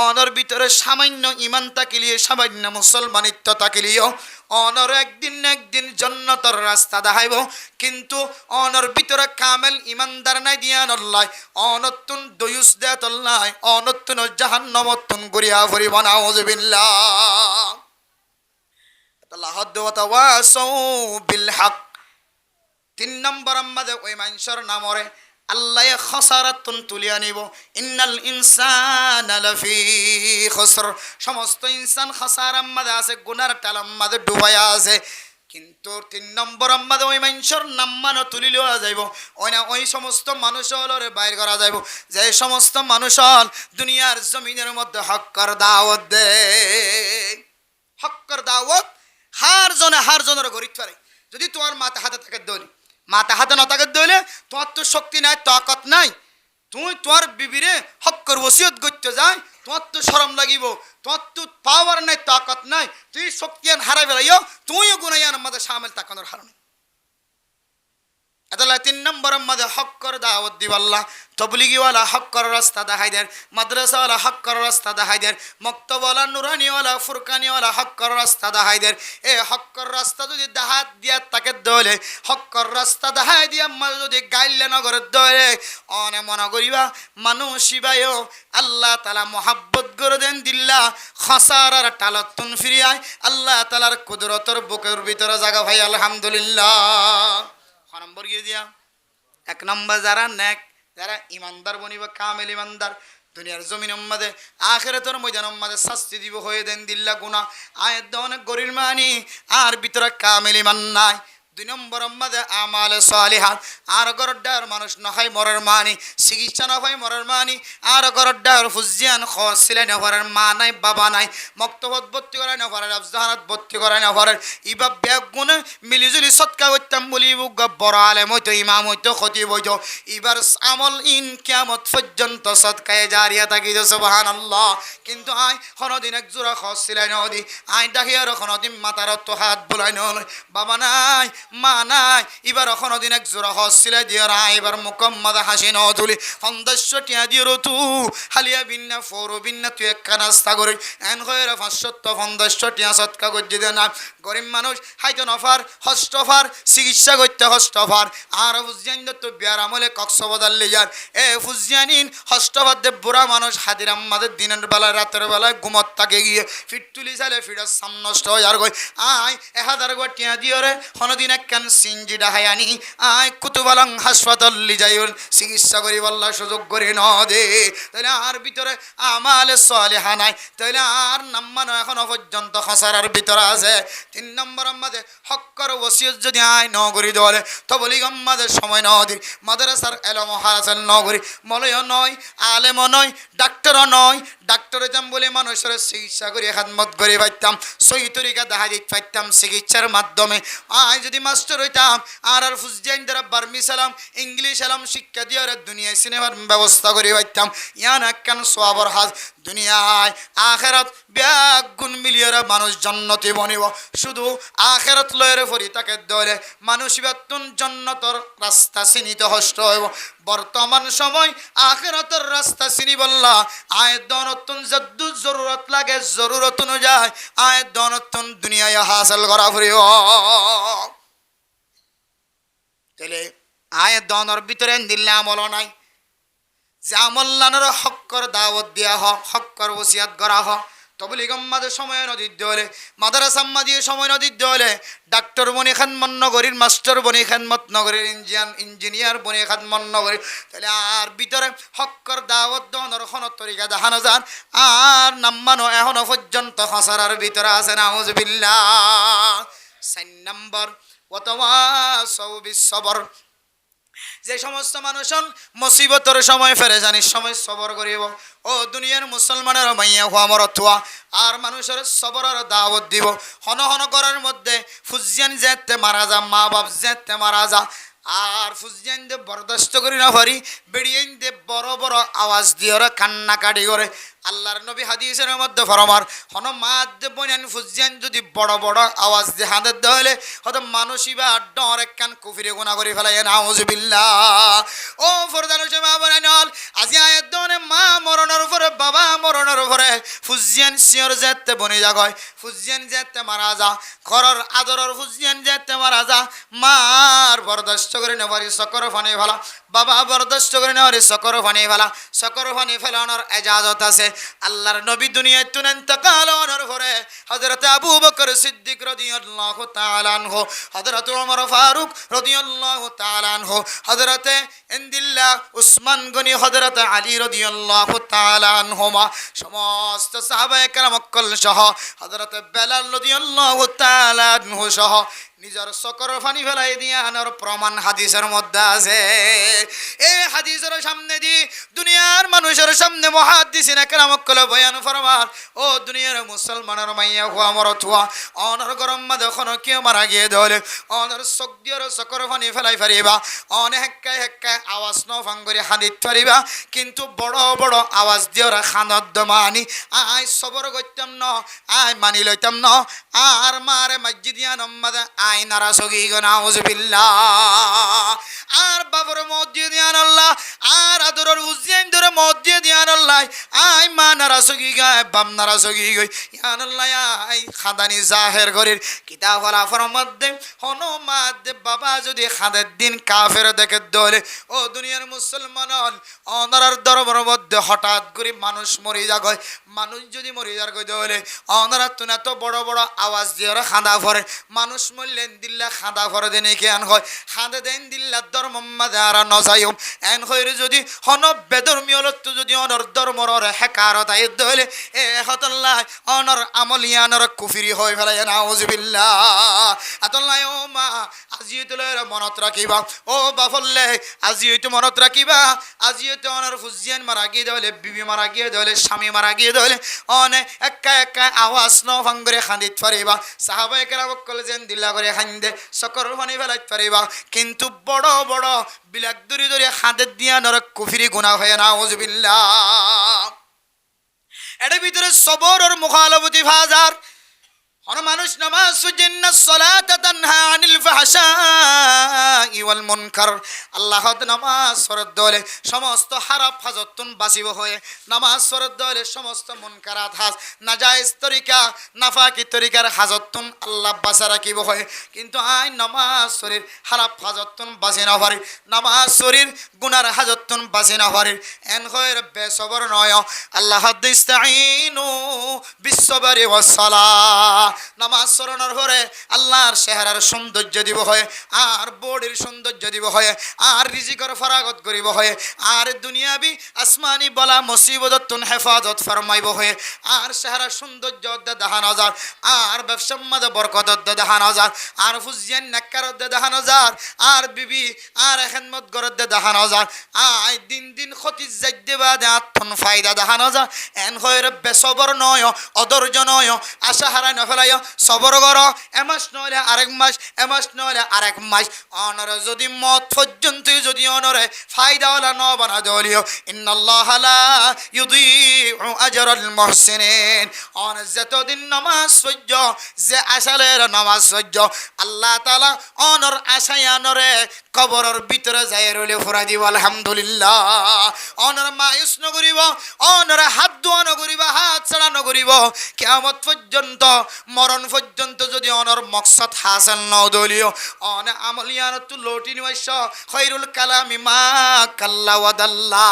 S1: অনর ভিতরে সামান্য ঈমান থাকিলিও সামান্য মুসলমানিত্ব থাকিলিও অনর একদিন জান্নাতের রাস্তা দেখাইব কিন্তু অনর ভিতরে কামেল ঈমানদার নাই দিয়ান আল্লাহ অনতুন দয়ুস দেত আল্লাহ অনতুন জাহান্নামতুন গরিয়া ফরিব নাউযুবিল্লাহ আল্লাহ ওয়াতাওয়াসাউ বিল হক 3 নম্বর আমাদের ওই মানুষের নামরে আল্লাহ খসারাতুন তুলিয়া নিব ইন্নাল ইনসানা লাফি খুসর সমস্ত ইনসান খসারার মধ্যে আছে গুনার টালার মধ্যে ডুবাইয়া আছে কিন্তু ৩ নম্বর মধ্যে ওই মানুষের নাম মানো তুলি লওয়া যাইব ওই না ওই সমস্ত মানুষ হলরে বাইর করা যাইব যে সমস্ত মানুষ হল দুনিয়ার জমিনের মধ্যে হক্কর দাওয়াত দে হক্কর দাওয়াত হার জনের গরিব পারে যদি তোমার মাথা হাতে থাকে দৌড়ি মাথা হাতে না থাকে দৌড়লে তোমার তো শক্তি নাই তাকত নাই তুই তোমার বিবিরে হক্কর ওসিয়ত করতে যায় তোমার তো শরম লাগিব তোমার তো পাওয়ার নাই তাকত নাই তুই শক্তি হারাই বেড়াইও তুইও গুনাইয়ান আমাদের সামিল তাকানোর হারণে এতলা ৩ নম্বর মধ্যে হক্কর দাওয়াত দিবাল্লাহ তবলিগিওয়ালা হক্কর রাস্তা দেখাই দেন মাদ্রাসাওয়ালা হক্কর রাস্তা দেখাই দেন মক্তবওয়ালা নুরানিওয়ালা ফুরকানিওয়ালা হক্কর রাস্তা দেখাই দেন এ হক্কর রাস্তা যদি দেখাত দিয়া তাকে দলে হক্কর রাস্তা দেখাই দিয়া যদি গাইলে নগরের দলে অনে মনে করিবা মানুষ ইবায়ও আল্লাহ তালা মোহাব্বত করে দেন দিল্লা খসারার টালতুন ফিরিয়ায় আল্লাহ তালার কুদরতর বুকের ভিতরে জাগা ভাই আলহামদুলিল্লাহ নম্বর গিয়ে দিয়া ১ নম্বর যারা নেক যারা ইমানদার বনিব কামেল ইমানদার দুনিয়ার জমিন মধ্যে আখিরাতের ময়দান মধ্যে শাস্তি দিব হয়ে দেন দিল্লা গুনাহ আয়াত অনেক গরির মানি আর ভিতরে কামেল ইমান নাই ২ নম্বর মধ্যে আমাল সালিহাত আর গরডার মানুষ নখাই মরার মানি চিকিৎসা নখাই মরার মানি আর গরডার ফুজিয়ান খসিলাই নভরার মা নাই বাবা নাই মক্তবত ভর্তি করাই নভরার আফজাহানাত ভর্তি করাই নভরার ইবা ব্যাগ গুণে মিলিজুলি সৎকা করতাম বলি বড় আলেম হইতো ইমাম হইতো খতিব হইতো এবার আমল ইন কিয়ামত পর্যন্ত সৎকায় জারিয়া থাকিত সুবহানাল্লাহ কিন্তু আই কোনদিন এক জোড়া খসিলাই নদি আই ডাকিয়ার কোনদিন মাথার তো হাত বুলাই নয় বাবা নাই মা নাই এবার কোনদিন এক জোড়া হসিলাই দিয়ে রায় এবার মুকম্মদ হাসি ন তুলি সন্দস্য টিয়া দিয়ে তু হালিয়া বিন্না ফৌর বিন্না তুই একটা নাস্তা করি এন হয়ে ৫০০ টিয়া সৎকা করছি দে না গরিব মানুষ হাইতো নফার হস্তফার চিকিৎসা করতে হস্তফার আর ফুজিয়ান তো বিয়ার আমলে কক্সবাজার লিয়ার এ ফুজিয়ানিন হস্তফার দে বুড়া মানুষ হাতির আমাদের দিনের বেলায় রাতের বেলায় ঘুমত থাকে গিয়ে ফিট তুলি চালে ফিটের সাম নষ্ট হয়ে আর গই আয় ১০০০ গো টিয়া দিয়ে রে কোনদিন কেন সিঞ্জি ডাহাই আনি আয় কুতুবালাং হাসপাতাল লি যাই চিকিৎসা করি বল্লা সুযোগ করে ন দে তাহলে আর ভিতরে আমালে সালেহা নাই তাহলে আর নাম্মানো এখনো পর্যন্ত খসারার ভিতরে আছে ৩ নম্বর মধ্যে হক্কর ওসিয়ত যদি আয় ন করি দলে তো বলি গম্মাদের সময় ন দি মাদ্রাসার এলম হারাসাল ন করি মলয় নয় আলেমও নয় ডাক্তারও নয় ডাক্তার হইতাম বলে মানুষের চিকিৎসা করি খাদমত করে পাইতাম সহি তরিকা দেখা দিতে পাইতাম চিকিৎসার মাধ্যমে আয় যদি মাস্টার হইতাম আর ফুজিয়ান দ্বারা বার্মি সালাম ইংলিশ সালাম শিক্ষা দিয়ে দুনিয়ায় সিনেমার ব্যবস্থা করে পাইতাম ইয়ান একখান সোয়াবর হাজ দুনিয়ায় আখেরাত ব্যাগ গুণ মিলিয়ে মানুষ জন্নতে বনিব শুধু আখেরাত লয়ের ফরি তাকে দলে মানুষ বেতন জন্নতর রাস্তা চিনিতে হষ্ট হইব বর্তমান সময় আখেরাতের রাস্তা চিনি বললা আয় দনতন যদ্দু জরুরত লাগে জরুরত অনুযায়ী আয় দনতন দুনিয়ায় হাসিল করা ফুরিব তাহলে আয় দনের ভিতরে দিল্লা আমল নাই যে আমল্লানোর হক্কর দাওয়াত দিয়া হ হক্কর ওসিয়াত করা হ তবলি গম্মাদের সময় নদীর দলে মাদারাসাম্মা দিয়ে সময় নদীর দলে ডাক্তার বনি খানমন নগরীর মাস্টার বনি খানমত নগরীর ইঞ্জিনিয়ার বনি খানমন নগরীর তাহলে আর ভিতরে হক্কর দাওয়াত দনের কোন তরিকা দেখানো যান আর নাম্মানো এখনো পর্যন্ত খসারার ভিতরে আছে নাউজুবিল্লাহ ৪ নম্বর ওয়াতাওয়াসাউ বিস-সবর যে সমস্ত মানুষ মুসিবতের সময় ফেরেশানির সময় সবর করিব ও দুনিয়ার মুসলমানের মাইয়া হওয়া মরতুয়া আর মানুষের সবরের দাওয়াত দিব হন হন করার মধ্যে ফুজিয়ান যেতে মারা যা মা বাপ যেতে মারা যা আর ফুজিয়ান দে বরদাস্ত করি না পারি বেড়িয়ান দে বড় বড় আওয়াজ দিয়ে ওরা কান্নাকাটি করে আল্লাহর নবী হাদিসের মধ্যে ফরমার হন মাদ দে বনিয়ান ফুজিয়ান যদি বড় বড় আওয়াজ দিয়ে হাঁদের দেওয়ালে হয়তো মানুষই বা ডর এক কান কুফিরে গুণা করে ফেলাই নাউজুবিল্লাহ ও ফরদান মা বনাইনল আজি আয়াত অনে মা মরণের পরে বাবা মরণের পরে ফুজিয়ান সিয়র যেতে বনি জাগয় ফুজিয়ান যেতে মারা যা ঘরের আদরের ফুজিয়ান যেতে মারা যা মার বরদাস্ত করে নেবারি সকর ফানি ফেলা বাবা বরদাস্ত করে নেওয়ারি সকর ফানি ফেলা সকর ফানি ফেলানোর এজাজত আছে আল্লাহর নবী দুনিয়ায় তুন ইন্তেকাল হওয়ার পরে হযরত আবু বকর সিদ্দিক রাদিয়াল্লাহু তাআলা আনহু হযরত ওমর ফারুক রাদিয়াল্লাহু তাআলা আনহু হযরত ইনদিল্লাহ উসমান গনি হযরত আলী রাদিয়াল্লাহু তাআলা আনহুমা সমস্ত সাহাবায়ে কেরাম সহ হযরত বেলাল রাদিয়াল্লাহু তাআলা আনহু সহ নিজের সকর ফানি ফেলাই দিয়ে আনার প্রমাণ হাদিসের মধ্যে আছে এই হাদিসের সামনে দি দুনিয়ার মানুষের সামনে মুহাদ্দিসিন একরাম বয়ান ফরমান ও দুনিয়ার মুসলমানের মাইয়া হুয়া মরত হুয়া অনর গরম মা যখন কেউ মারা গিয়ে ধরে অনর সগদিয়র সকর ফানি ফেলাই ফারিবা অনে হেক্কায় হেক্কায় আওয়াজ ন ফাঙ্গরি হাদিত ফারিবা কিন্তু বড় বড় আওয়াজ দিয়র খানত মানি আই সবর করতাম ন আই মানি লইতাম ন আর মারে মসজিদিয়া নম্মাদে আই নারাসগি নাউজুবিল্লাহ আর বাবর মসজিদ আল্লাহ আর আদরের উজ্জৈন ধরে মসজিদ আল্লাহ আই মা নারাসগি গায় বাম নারাসগি গই আল্লাহ আই খাদানি জাহের গরির কিতাব ওয়ালা ফরমদ্দে হনো মাদে বাবা যদি খাদের দিন কাফের দেখে দলে ও দুনিয়ার মুসলমান অনার দরবার মধ্যে হঠাৎ করে মানুষ মরে যাগয় মানুষ যদি মরে যার গই দলে অনারা তুনা তো বড় বড় আওয়াজ দিয়ে ওরা খাঁদা ভরে মানুষ মরলেন দিল্লা খাঁদা ভরে দেন কি আন হয় খাঁদে দেন দিল্লা ধর্ম মাদারা নজায়ম এন হইরে যদি হন বেধর্মীয় লত্ত যদি অনর ধর্মর হেকারত আই দলে এ হতল্লাহ অনর আমলিয়ানর কুফরি হয়ে ফেলাই নাউজুবিল্লাহ আতল্লাহ ও মা আজি তোলে মনত রাখিবা ও বাফল্লে আজি তো মনত রাখিবা আজি তো অনর ফুজিয়ান মারা গিয়ে দলে বিবি মারা গিয়ে দলে স্বামী মারা গিয়ে দলে অনে একা একা আওয়াজ ন ভাঙ্গরে খান্দিত পারিবা সাহাবায়ে কেরাম কলে যেন দিল্লা করে খান্দে সকর ফানি ফেলাইত পারিবা কিন্তু বড় বড় বিলাক দূরি দূরি খাঁদে দিয়া নর কুফরি গুনাহ হয় নাউজুবিল্লাহ এর ভিতরে সবর আর মুখালবতি ফাজার মানুষ নামাজ সুজিন্না সালাতা তানহা আনিল ফাহশাই ওয়াল মুনকার আল্লাহ নামাজ পড়ত দলে সমস্ত হারাম ফাজতুন বাঁচিব হয়ে নামাজ পড়ত দলে সমস্ত মুনকারাত হাজ নাজায়েজ তরিকা নাফাকি তরিকার হাজতুন আল্লাহ বাঁচা রাখিব হয় কিন্তু আই নামাজ শরীর হারাম ফাজতুন বাঁচি না পারি নামাজ শরীর গুনার হাজতুন বাঁচি না পারি এন হয় বেসবর নয় আল্লাহ ইস্তাঈনু বিসসবরি ওয়াস সালাহ নামাজ পড়ানোর পরে আল্লাহর চেহারার সৌন্দর্য দিব হয় আর বডির সৌন্দর্য দিব হয় আর রিজিকের ফরাগত করিব হয় আর দুনিয়াবি আসমানি বলা মুসিবততুন হেফাজত ফরমাইব হয় আর চেহারার সৌন্দর্য দেখানো হাজার আর ব্যবসার মধ্যে বরকত দেখানো হাজার আর ফুজিয়ান নাক্কার দেখানো হাজার আর বিবি আর খেদমত গরত দেখানো হাজার আই দিন দিন ক্ষতি যাইতে বাদে আত্মন ফায়দা দেখানো হাজার এন হয় বেসবর নয় অধৈর্য নয় আশা হারাই নফেলাই সবর কর এমাস নহলে আরেক মাস এমাস নহলে আরেক মাস অনরে যদি মত পর্যন্ত যদি অনরে ফায়দাওয়ালা ন বানা দলিও ইন্নাল্লাহ লা ইউদিউ আজরাল মুহসিনিন অন যতদিন নামাজ সহ্য যে আসালের নামাজ সহ্য আল্লাহ তাআলা অনর আশায় অনরে কবরের ভিতরে যায় রইলে ফুরা দিব আলহামদুলিল্লাহ অনর মায়ুস নগরিব অনর হাত দোয়া নগরিব হাত ছাড়া নগরিব কিয়ামত পর্যন্ত মরণ পর্যন্ত যদি অনর মকসদ হাসিল ন দলিও অন আমলিয়ান তু লটি নিবাস খৈরুল কালামি মা কাল্লা ওয়াদাল্লা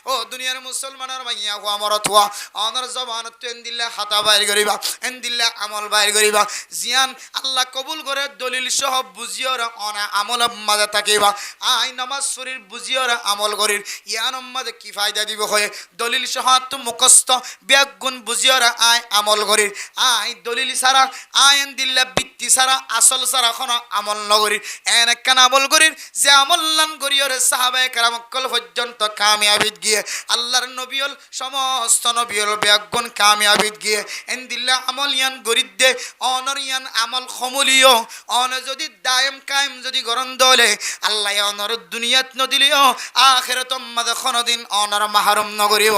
S1: ও দুনিয়ার মুসলমানের মাইয়া হওয়া মরত হওয়া অনর জবান তেন দিল্লা হাতা বাইর করিবা এন দিল্লা আমল বাইর করিবা জিয়ান আল্লাহ কবুল করে দলিল সহ বুঝিওর অনা আমল মাঝে থাকিবা আই নামাজ শরীর বুঝিওর আমল করির ইয়ান মাঝে কি ফায়দা দিব হয় দলিল সহ তো মুখস্থ ব্যাগুণ বুঝিওর আই আমল করির আই দলিল সারা আইন দিল্লা বৃত্তি সারা আসল সারা কোনো আমল নগরী এন একখান আমল করির যে আমল নান করিওর সাহাবায়ে কেরাম কল পর্যন্ত কামিয়াবিত গিয়ে আল্লাহর নবীল সমস্ত নবীল ব্যাগুণ কামিয়াবিত গিয়ে এন দিল্লা আমল ইয়ান গরিদ দে অনর ইয়ান আমল খমলিও অন যদি দায়ম কায়েম যদি গরম দলে আল্লাহ অনর দুনিয়াত নদিলিও আখিরাত মাদে কোনদিন অনর মাহরুম নগরিব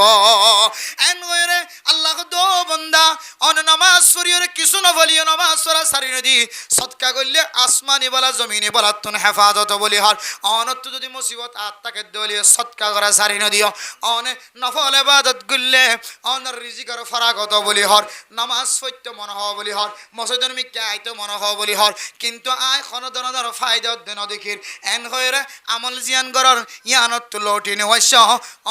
S1: এন গয়রে আল্লাহ দো বান্দা অন নামাজ শরীয়র কিছু ন বলিও নামাজ সরা সারি নদি সদকা করলে আসমানি বলা জমিনে বলা তুন হেফাজত বলি হর অন অনত যদি মুসিবত আত্মাকে দলীয় সৎকা করা সারি নদিও অনে নফল ইবাদত গুললে অনর রিজিকের ফরাগত বলি হর নামাজ সত্য মন হওয়া বলি হর মসজিদের মিকে আইতো মন হওয়া বলি হর কিন্তু আয় খনদনদর ফায়দা দেন দেখির এন হইরে আমল জিয়ান গরর ইয়ানত লটি নেওয়াইছ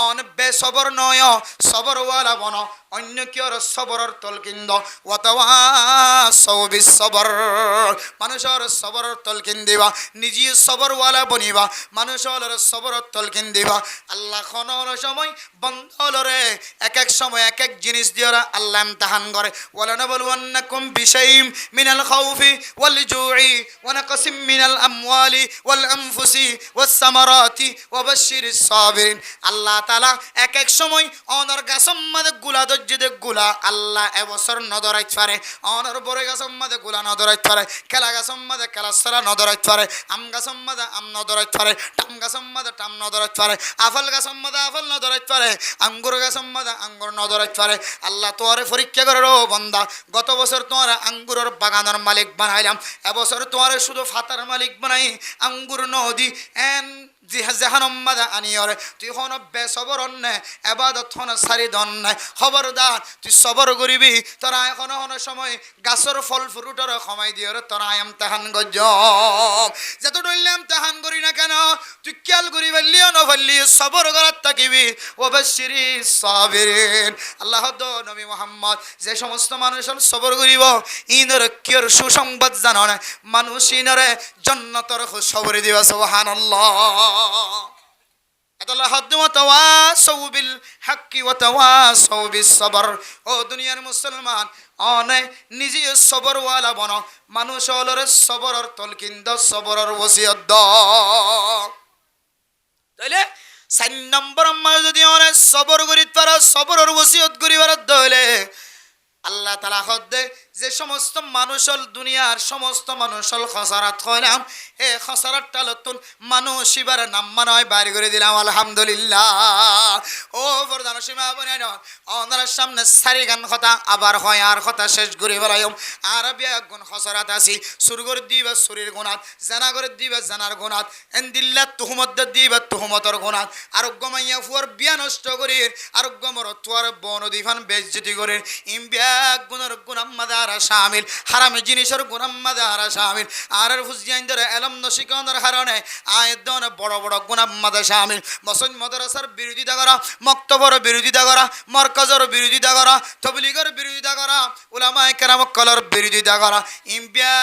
S1: অন বেসবর নয় সবর ওয়ালা বন অন্য কিয়র সবরর তলকিন্দ ওয়াতাওয়া সৌবিস সবর মানুষের সবরর তলকিন দিবা নিজে সবরওয়ালা বনিবা মানুষের সবরর তলকিন দিবা আল্লাহ খনর সময় বন্ধলরে এক এক সময় এক এক জিনিস দিয়ে আল্লাহ ইমতিহান করে ওয়ালানাবলুওয়ান্নাকুম বিশাইইম মিনাল খাউফি ওয়াল জুই ওয়া নাকসিম মিনাল আমওয়ালি ওয়াল আনফুসি ওয়াস সামারাতি ওয়া বাশশিরিস সাবিরিন আল্লাহ তাআলা এক এক সময় অনর গাছম মাদে গুলা দজ্জে গুলা আল্লাহ এবছর নদরাইত পারে অনর বড় গাছম মাদে গুলা নদরাইত পারে খেলা গাছম মাদে খেলা সারা নদরাইত পারে আম গাছম মাদে আম নদরাইত পারে টাম গাছম মাদে টাম নদরাইত পারে আফল গাছম মাদে আফল নদরাইত পারে আঙ্গুর গাছম মাদে আঙ্গুর নদরাইত পারে আল্লাহ তোরে পরীক্ষা করে ও বান্দা গত বছর তোমার আঙ্গুরের বাগানের মালিক বানাইলাম এবছর তোমার শুধু ফাতার মালিক বানাই আঙ্গুর নদী এন জাহান্নামে আনিয়রে তুই হন বেসবর নে ইবাদত হন সারি দন নাই খবরদার তুই সবর করিবি তোরা এখন হন সময় গাছর ফল ফ্রুটর সময় দিয়রে তোরা ইমতিহান গজ যত ডইলে ইমতিহান করি না কেন তুই খেয়াল করি বললিও না বললি সবর করার থাকিবি ওয়াবাশশিরিস সাবিরিন আল্লাহ দো নবী মুহাম্মদ যে সমস্ত মানুষ সবর করিব ইনর কিয়র সুসংবাদ জানো না মানুষ ইনরে জান্নাতের খবর দিবা সুবহানাল্লাহ আল্লাহ হাদওয়া তাওয়াসাউ বিল হক ওয়া তাওয়াসাউ বিস সবর ও দুনিয়ার মুসলমান অনে নিজে সবর ওয়ালা বনো মানুষ হলরে সবরর তলকিন্দ সবরর ওসিয়ত দাও তাইলে 4 নম্বর আমরা যদি অনে সবর করি তারা সবরর ওসিয়ত করিবার দলে আল্লাহ তাআলা হদে যে সমস্ত মানুষল দুনিয়ার সমস্ত মানুষল খসারাত হইলাম এ খসারাত টালতুন মানুষ ইবার নাম মানয় বাইর করে দিলাম আলহামদুলিল্লাহ ও প্রধান সীমা বনেন ওনার সামনে সারি গান কথা আবার হয় আর কথা শেষ করে বলাইম আর বিয়া গুণ খসারাত আসি সুরগর দিবা সুরের গুণাত জানা করে দিবা জানার গুণাত এন্দিল্লাহ তুহমত দিবা তুহমতর গুণাত আরোগ্য মাইয়া ফুয়ার বিয়া নষ্ট করে আরোগ্য মর তোয়ার বন দিফান বেজ্জতি করে ইম বিয়া গুণর গুণাম মাদা শামিল হারাম জিনিসের গুনাহ মাদারা শামিল আর ফুজিয়াইনদের ইলম নশিকানের কারণে আয়াতন বড় বড় গুনাহ মাদা শামিল মসজিদ মাদ্রাসার বিরোধিতা করা মক্তবর বিরোধিতা করা মারকাজের বিরোধিতা করা তাবলীগের বিরোধিতা করা উলামায়ে কেরাম কলর বিরোধিতা করা ইমবিয়া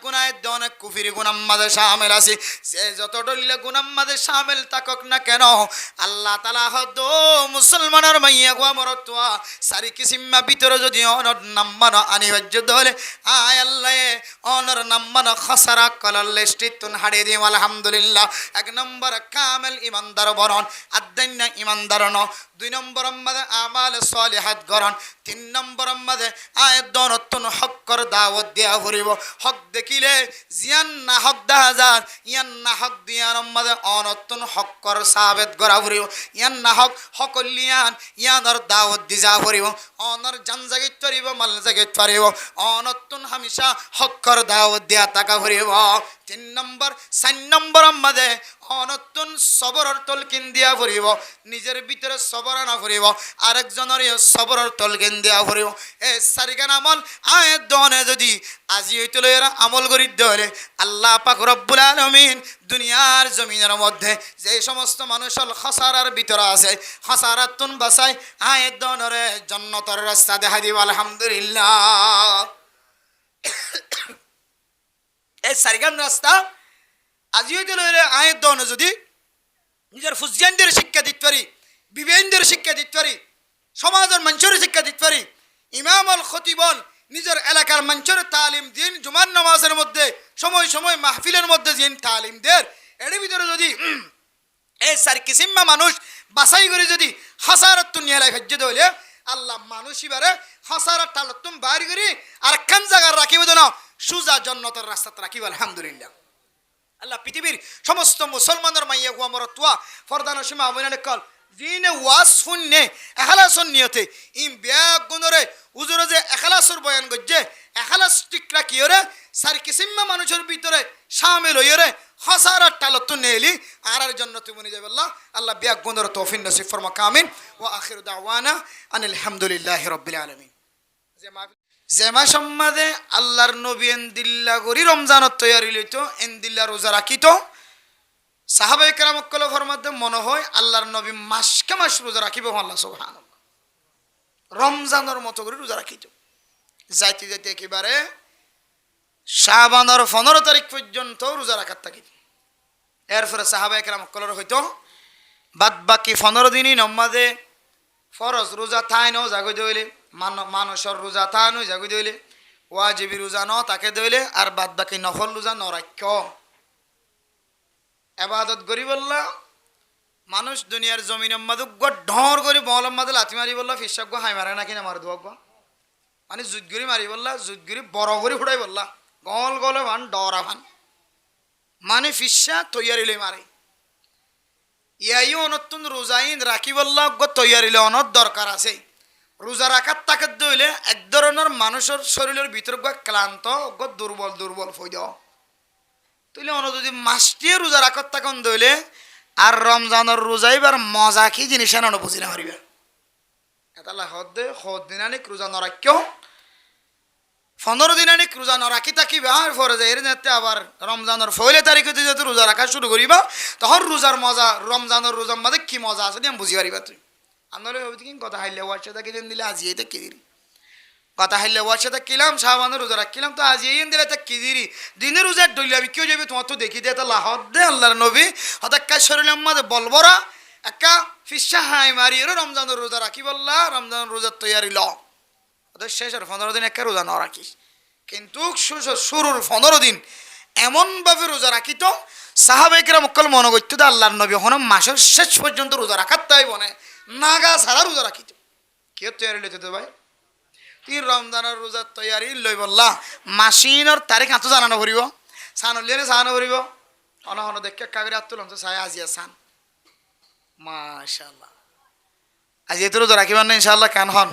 S1: গুনাহ দন কুফরি গুনাহ মাদা শামিল আছে যে যত ডলিলে গুনাহ মাদা শামিল তাকক না কেন আল্লাহ তাআলা হদ মুসলমানের মাইয়া গো মরতওয়া সারি কিসিমা ভিতরে যদি অনর নাম মান আনি হলে আয় আল্লাহ অনর নাম্মান খসারা কলার লিস্টিতুন হাড়িয়ে দিম আলহামদুলিল্লাহ 1 নম্বর কামেল ইমানদার বরণ আদান্য ইমানদার ন 2 নম্বর আমাদের আমাল সালিহাত গরণ 3 নম্বর আমাদের আয় দনতুন হকর দাওয়াত দেয়া হরিব হক দেখিলে জিয়ান না হক 10000 ইয়ান না হক দিয়ার আমাদের অনতুন হকর সাবেত করা হরিব ইয়ান না হক হকলিয়ান ইয়ানর দাওয়াত দিজা হরিব অনর জান জাগিত করিব মাল জাগিত পারিব অনতুন হামেশা হকর দাওয়াত দেয়া টাকা ভরিব 3 নম্বর 4 নম্বর আমাদের অনতুন সবরর তলকিন দিয়া ভরিব নিজের ভিতরে সবর না ভরিব আরেকজনের সবরর তলকিন দিয়া ভরিব এ সারিগান আমল আয় দনে যদি আজি হইতে লইরা আমল করি দলে আল্লাহ পাক রব্বুল আলামিন দুনিয়ার জমিনের মধ্যে যে সমস্ত মানুষ খসারার ভিতরে আছে খসারাতুন বাসাই আয় দনরে জান্নাতের রাস্তা দেখা দিব আলহামদুলিল্লাহ এই সারিগান রাস্তা আজি হইতে লইরা আয় দনে যদি নিজের ফুজিয়ানদের শিক্ষা দিতে পারি বিবেকদের শিক্ষা দিতে পারি সমাজের মানুষের শিক্ষা দিতে পারি ইমাম আল খতিবল নিজের এলাকার মানুষের তালিম দিন জুমার নামাজের মধ্যে সময় সময় মাহফিলের মধ্যে দিন তালিম দেন এর ভিতরে যদি এই সার কিসিমা মানুষ বাছাই করে যদি হাসারাতুন নিয়ে হজ্জে দইলে আল্লাহ মানুষ ইবারে হাসারাত তালতুম বাইর করি আর কান জায়গা রাখিব না সুজা জান্নাতের রাস্তাতে রাখিব আলহামদুলিল্লাহ আল্লাহ পৃথিবীর সমস্ত মুসলমানের মাইয়া গুয়া মরতুয়া ফরদান সীমা আমিনানে কল জিনে ওয়াজ শুননে এখলাসন নিয়তে ইম ব্যাগ গুণরে উজুরে যে এখলাসর বয়ান গজ্জে এখলাস টিকরা কিয়রে সার কিসিমা মানুষের ভিতরে শামিল হইরে হাজার টালত তো নেলি আর জন্য তুমি নিয়ে যাবে আল্লাহ আল্লাহ বিয়া গুণর তৌফিক নসিব ফরমা কামিন ওয়া আখিরু দাওয়ানা আনিল হামদুলিল্লাহি রাব্বিল আলামিন। জেমা সম্মাদে আল্লাহর নবী এন্দিল্লা করি রমজানত তৈয়ারি লইতো এন্দিল্লা রোজা রাখিত সাহাবায়ে কেরাম কল ফরমাতে মনে হয় আল্লাহর নবী মাসকে মাস রোজা রাখিব আল্লাহ সুবহানাল্লাহ রমজানের মতো করে রোজা রাখিত যাইতে যাইতে একেবারে শাবানের 15 তারিখ পর্যন্ত রোজা রাখার থাকি এরপরে সাহাবায়ে কেরাম কলর হইতো বাদ বাকি 15 দিনই নমাজে ফরজ রোজা থাই ন জাগই দইলে মানুষের রোজা থানো জাগই দইলে ওয়াজিবি রোজা ন তাকে দইলে আর বাদ বাকি নফল রোজা ন রাখ্য ইবাদত করি বললা মানুষ দুনিয়ার জমিনের মধ্যে ঢর করে বলম মধ্যে লাথি মারি বললা ফিসাক হাই মারে নাকি না মার দুয়াক মানে জুতগুড়ি মারি বললা জুতগুড়ি বড় করে ফুটাই বললা গল গলে ভান ডরা ভান মানে ফিসা তৈয়ারিলে মারে ইয়াইও অনতুন রোজাইন রাখি বললা তৈয়ারিলে অনত দরকার আছে রোজা রাখার তাকে দইলে এক ধরনের মানুষের শরীরের ভিতর ক্লান্ত দুর্বল দুর্বল হয়ে যাও তুইলে অন যদি মাসটিয়ে রোজা রাখার তখন দইলে আর রমজানের রোজাইবার মজা কি জিনিস এনে বুঝি না পারিবা এটা হদ দিনানিক রোজা নরাক্য 15 দিনানিক রোজা নরাখি থাকিবা আর পরে যাই এর আবার রমজানের 1 তারিখে তুই যদি রোজা রাখা শুরু করিবা তখন রোজার মজা রমজানের রোজার মধ্যে কি মজা আছে আমি বুঝি পারিবা তুই আমরা কি কথা হাইলে ওয়ার সাথে কিনে দিলে আজ এইটা কি দিরি কথা হাইলে ওয়ার সাথে কিলাম শাবানের রোজা রাখলাম তো আজ এই দিলে তা কি দিরি দিনের রোজা ডইলাবি কেউ যাবি তোমার তো দেখি দে তা লাহদ দে আল্লাহর নবী হঠাৎ শরীরের মধ্যে বলবরা একা ফিসা হাই মারি রমজানের রোজা রাখি বললা রমজানের রোজার তৈয়ারি ল ওদের শেষের 15 দিন একা রোজা ন রাখিস কিন্তু শুরুর 15 দিন এমনভাবে রোজা রাখিত সাহাবায়ে কেরাম মক্কল মনে করতো আল্লাহর নবী হন মাসের শেষ পর্যন্ত রোজা রাখার তাই বনে নাগা সারা রোজা রাখিত কে তৈয়ারি লইতে তো ভাই তুই রমজানের রোজার তৈয়ারি লই বললা মাসিনের তারিখ আতো জানানো করিব সান হলিয়ে সানো করিব অনহন দেখে কাগরে আত্তুলাম তো সাই আজিয়া সান মাশাআল্লাহ আজ এত রোজা রাখিবার না ইনশাআল্লাহ কেন হন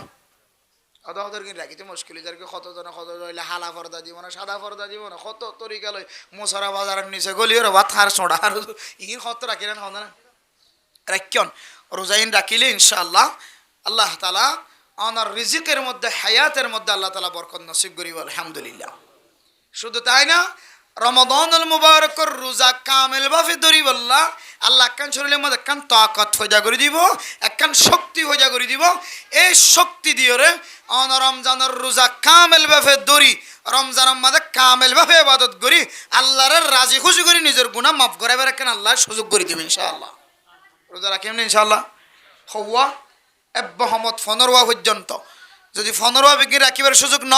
S1: ওদের কিন্তু রাখিতে মুশকিল যারকে কতজনে কত হইলে হালা পর্দা দিব না সাদা পর্দা দিব না কত তরিকা লই মোসারা বাজারের নিচে গলিয়ে ভাত খার সোডা আর ইন কত রাখিলেন হন না রাখিয়ন রোজাইন রাখিলে ইনশাআল্লাহ আল্লাহ তাআলা ওনার রিজিকের মধ্যে হায়াতের মধ্যে আল্লাহ তাআলা বরকত নসিব করিব আলহামদুলিল্লাহ শুধু তাই না রমাদানুল মুবারকের রোজা কামেল ভাবে ধরি বললা আল্লাহ কান শরীরের মধ্যে কান তাকত হইয়া করে দিব একখান শক্তি হইয়া করে দিব এই শক্তি দিয়ে রে অন রমজানের রোজা কামেল ভাবে ধরি রমজানের মধ্যে কামেল ভাবে ইবাদত করি আল্লাহর রাজি খুশি করে নিজের গুনাহ মাফ করাবার কেন আল্লাহ সুযোগ করে দিবেন ইনশাআল্লাহ রোজা রাখিম না ইনশাআল্লাহ হওয়া এবহমত 15 পর্যন্ত যদি 15 বিকে রাখিবার সুযোগ ন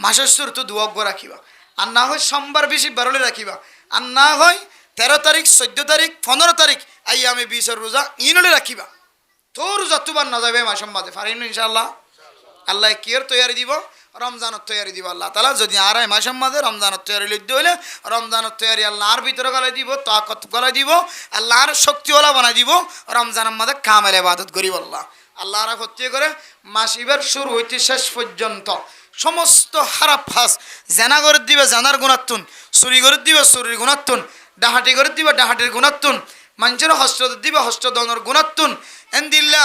S1: মাসের শুরু তো দুয়াক রাখিবা আর না হয় সোমবার বেশি বারলে রাখিবা আর না হয় 13 তারিখ 14 তারিখ 15 তারিখ আইয়ামে 20 রোজা ইনলে রাখিবা তো রোজা তুবার না যাবে মাসের মাঝে পারিন ইনশাআল্লাহ আল্লাহ কিয়ের তৈয়ারি দিব রমজানের তৈয়ারি দিব আল্লাহ তাআলা যদি আড়াই মাসের মাঝে রমজানের তৈয়ারি লিখতে হইলে রমজানের তৈয়ারি আল্লাহর ভিতরে গলায় দিব তাকত গলায় দিব আল্লাহর শক্তিওয়ালা বানাই দিব রমজানের মাঝে কামেল ইবাদত করিব আল্লাহ আল্লাহরা হত্যা করে মাস ইবার শুরু হইতে শেষ পর্যন্ত সমস্ত হারাপ ফাস জানা করে দিবে জানার গুণাত্তুন চুরি করে দিবে চুরির গুণাত্তুন ডাহাটি করে দিবে ডাহাটির গুণাত্তুন মানুষের হস্ত দিবে হস্ত দনের গুণাত্তুন এন্দিল্লা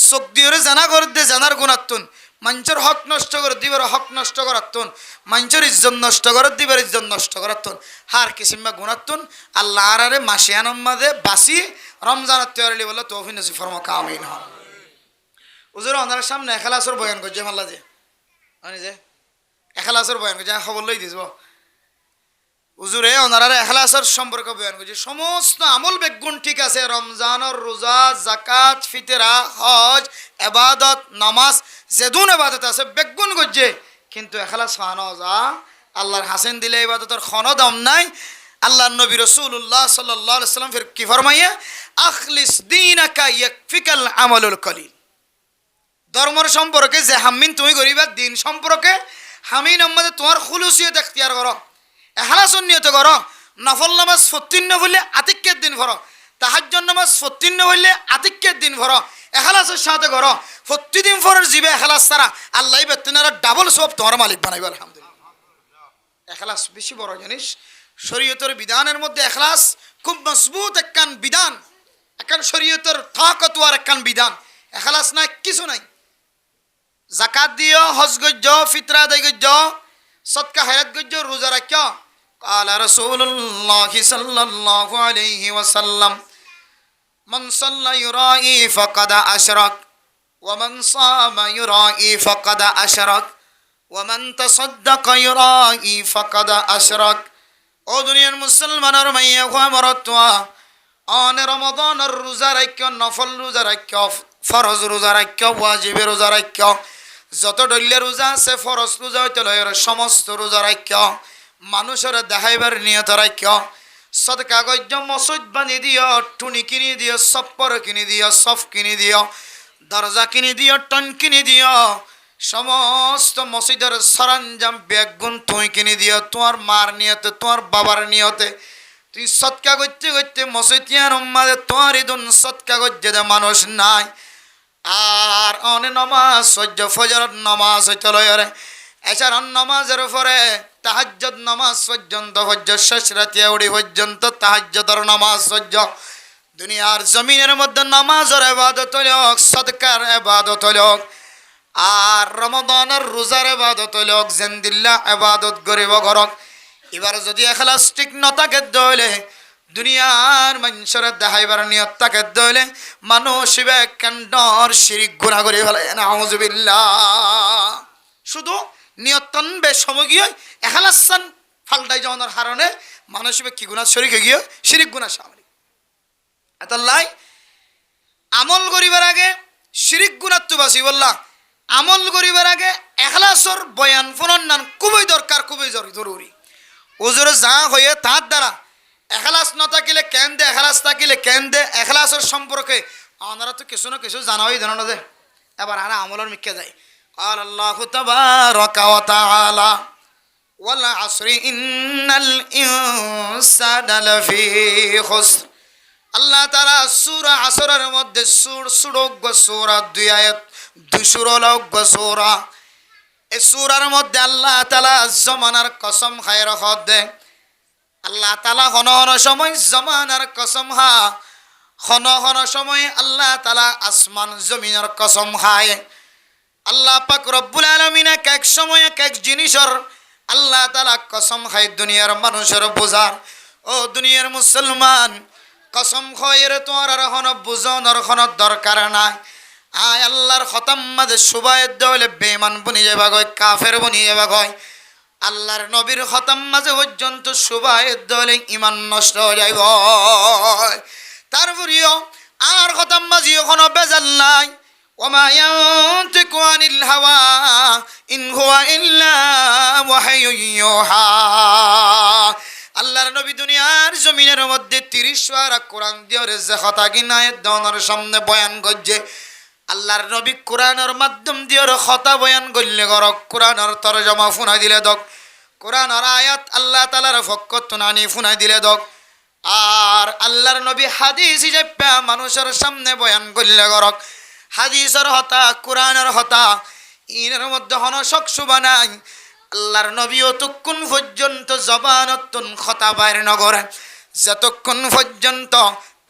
S1: চোখ দিয়ে জানা করে দিয়ে জানার গুণাত্তুন মানুষের হক নষ্ট করে দিবে হক নষ্ট করাত্তুন মানুষের ইজ্জত নষ্ট করে দিবে ইজ্জত নষ্ট করাত্তুন হার কিসিম্বা গুণাত্তুন আল্লাহ আরে মাসিয়ানোর মাঝে বাসি রমজানের তৈরি বলে তৌফিক নসিব ফরমা কামিন হন হুজুর ওনার সামনে এখালাসর বয়ান করছে মাল্লা যে আমি যে এখালাসর বয়ান করছে খবর লই দিস হুজুরে ওনারা এখলাসের সম্পর্কে বয়ান করছে সমস্ত আমল বেগুন ঠিক আছে রমজানের রোজা যাকাত ফিতরা হজ ইবাদত নামাজ যেদুন ইবাদত আছে বেগুন করছে কিন্তু এখলাস ফানো যা আল্লাহর হাসেন দিলে ইবাদতের কোনো দাম নাই আল্লাহর নবী রাসূলুল্লাহ সাল্লাল্লাহু আলাইহি ওয়াসাল্লাম ফির কি ফরমাইয়া আখলিস দীনাকা ইয়াকফিকাল আমালুল কলিল ধর্মের সম্পর্কে যে হামিন তুমি করিবা দিন সম্পর্কে হামিন আমাদের তোমার খুলুসিয়ত ইখতিয়ার করো এখলাসন নিয়ত করো নফল নামাজ 14 বললে আতিক্যের দিন ভরো তাহাজ্জুদ নামাজ 14 বললে আতিক্যের দিন ভরো এখলাসের সাথে করো প্রতিদিন ফরের জিবে এখলাস ছাড়া আল্লাহ বেতনারা ডাবল সব তোমার মালিক বানাইবে আলহামদুলিল্লাহ এখলাস বেশি বড় জিনিস শরীয়তের বিধানের মধ্যে এখলাস খুব মজবুত একখান বিধান, একখান শরীয়তের তাকতওয়ার একখান বিধান। এখলাস নাই কিছু নাই। জাকাত দিও, হজ গজ্জ, ফিতরা আদায় গজ্জ, সদকা হায়াত গজ্জ, রোজা রাখ। قال رسول الله صلى الله عليه وسلم من صلى يرائي فقد أشرك ومن صام يرائي فقد أشرك ومن تصدق يرائي فقد أشرك। ও দুনিয়ার মুসলমানের মাইয়া খোয়া মরতোয়া, অনে রমাদানের রোজা রাখ, নফল রোজা রাখ, ফরজ রোজা রাখ, ওয়াজিবের রোজা রাখ, যত ডল্লে রোজা আছে ফরজ রোজা হইতে লয়ের সমস্ত রোজা রাখ, মানুষের দেখাইবার নিয়ত রাখ, সদকা গজ্জ মসজিদ বানিয়ে দিও, টুনি কিনে দিও, সপ্পর কিনে দিও, সফ কিনে দিও, দরজা কিনে দিও, টন কিনে দিও, সমস্ত মসজিদের সরঞ্জাম ব্যাগুন তুই কিনে দিও, তোমার মার নিয়তে, তোমার বাবার নিয়তে তুই সৎকা করতে করতে মসজিদিয়ার উম্মাদে তোমার ইদুন সৎকা করতে দে মানুষ নাই। আর অনে নমাজ সহ্য ফজর নমাজ হইতে লয়রে, এছাড়া নমাজের পরে তাহাজ্জুদ নমাজ পর্যন্ত হজ্জ, শেষ রাতিয়া উড়ি পর্যন্ত তাহাজ্জুদের নমাজ সহ্য। দুনিয়ার জমিনের মধ্যে নামাজের ইবাদত হইল, সদকার ইবাদত হইল, আর রমাদানের রোজার ইবাদত হইল, জিন্দিল্লাহ ইবাদত গরিব ঘরক। এবার যদি এখলাস ঠিক ন থাকে দইলে, দুনিয়ার মানুষের দেখাইবার নিয়ত থাকে দইলে, মানুষ কেন্দ্র শিরিক গুনাহ করে ফেলে। নাউজুবিল্লাহ। শুধু নিয়তন বেসমগীয় এখলাসান ফালটাই যাওয়ার হারণে মানুষ কি গুনাহ শরীক গিয়ে শিরিক গুনাহ সামনে এতলাই আমল করিবার আগে শিরিক গুনাহ তো বাসি বললা। আমল করিবার আগে এখলাসর বয়ান ফোনান খুবই দরকার, খুবই জরুরি। ওজোর যা হয়ে তার দ্বারা এখলাস ন থাকিলে কেন দে, এখলাস থাকিলে কেন দে, এখলাসের সম্পর্কে আপনারা তো কিছু না কিছু জানাই জানো না দে। এবার আর আমলের মিকে যায়। قال الله تبارك وتعالى والعصر إن الإنسان لفي خسر। আল্লাহ তাআলা সূরা আসরের মধ্যে সূরা 2 আয়াত 2 সূরা, এই সূরার মধ্যে আল্লাহ তাআলা জমানার কসম খায় রখত দে। আল্লাহ তাআলা হন সময় জমানার কসম খা, হন সময় আল্লাহ তাআলা আসমান জমিনের কসম খায়। আল্লাহ পাক রব্বুল আলামিন এক সময় এক জিনিসের আল্লাহ তাআলা কসম খায় দুনিয়ার মানুষের বোঝার। ও দুনিয়ার মুসলমান, কসম খয়ের তোমার আর হন বুঝানোর কোনো দরকার নাই। আয় আল্লাহর খতম মাঝে সুবায়ের দলে বেমান বনি যাবা গয়, কাফের বনি যাবা গয়। আল্লাহর নবীর খতম মাঝে পর্যন্ত সুবায়ের দলে ইমান নষ্ট হয়ে যাইব। তারপরেও আর খতম মাঝে কোনো বেজাল নাই। ওমা ইয়ান্তিকু আনিল হাওয়া ইন হুয়া ইল্লা ওয়াহয়ুন ইউহা। আল্লাহর নবী দুনিয়ার জমিনের মধ্যে 30 পারা কোরআন দিয়ে যে কথা কিনায় দনের সামনে বয়ান করছে। আল্লাহর নবী কোরআনের মাধ্যম দিয়ে কথা বয়ান করলে গরক, কোরআনের তরজমা ফুনাই দিলে দক, কোরআনের আয়াত আল্লাহ তাআলার পক্ষ তুনানি ফুনাই দিলে দক। আর আল্লাহর নবী হাদিস হিসেবে মানুষের সামনে বয়ান করলে গরক। হাদিসের হতা, কোরআনের হতা, ইনের মধ্যে হন শখসুবা নাই। আল্লাহর নবী অতক্ষণ পর্যন্ত জবানতুন কথা বাইর নগরে, যতক্ষণ পর্যন্ত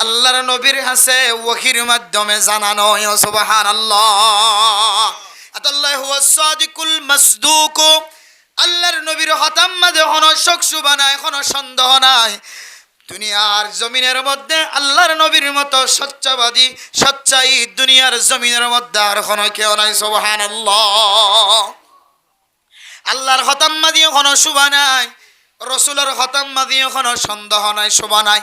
S1: আল্লাহর নবীর হাসে ওহির মাধ্যমে জানানো। সুবহানাল্লাহ। আতাল্লাহু হুয়াস সাদিকুল মাসদুক। আল্লাহর নবীর হতাম মাঝে হন শখসুবা নাই, কোনো সন্দেহ নাই। দুনিয়ার জমিনের মধ্যে আল্লাহর নবীর মতো সচ্চাবাদী সচ্চাই দুনিয়ার জমিনের মধ্যে আর কোনো কেউ নাই। সুবহানাল্লাহ। আল্লাহর খতম্মা দিয়ে কোনো শোভা নাই, রসুলের খতম্মা দিয়ে কোনো সন্দেহ নাই, শোভা নাই।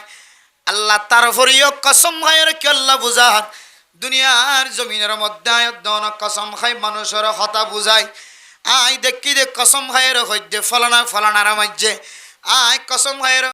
S1: আল্লাহ তারপরেও কসম খায় কি আল্লাহ বুঝার দুনিয়ার জমিনের মধ্যে আয়দন কসম খাই মানুষের হতা বুঝাই। আয় দেখি দে কসম খায়ের হইতে ফলানা ফলানার মাঝে আয় কসম খায়ের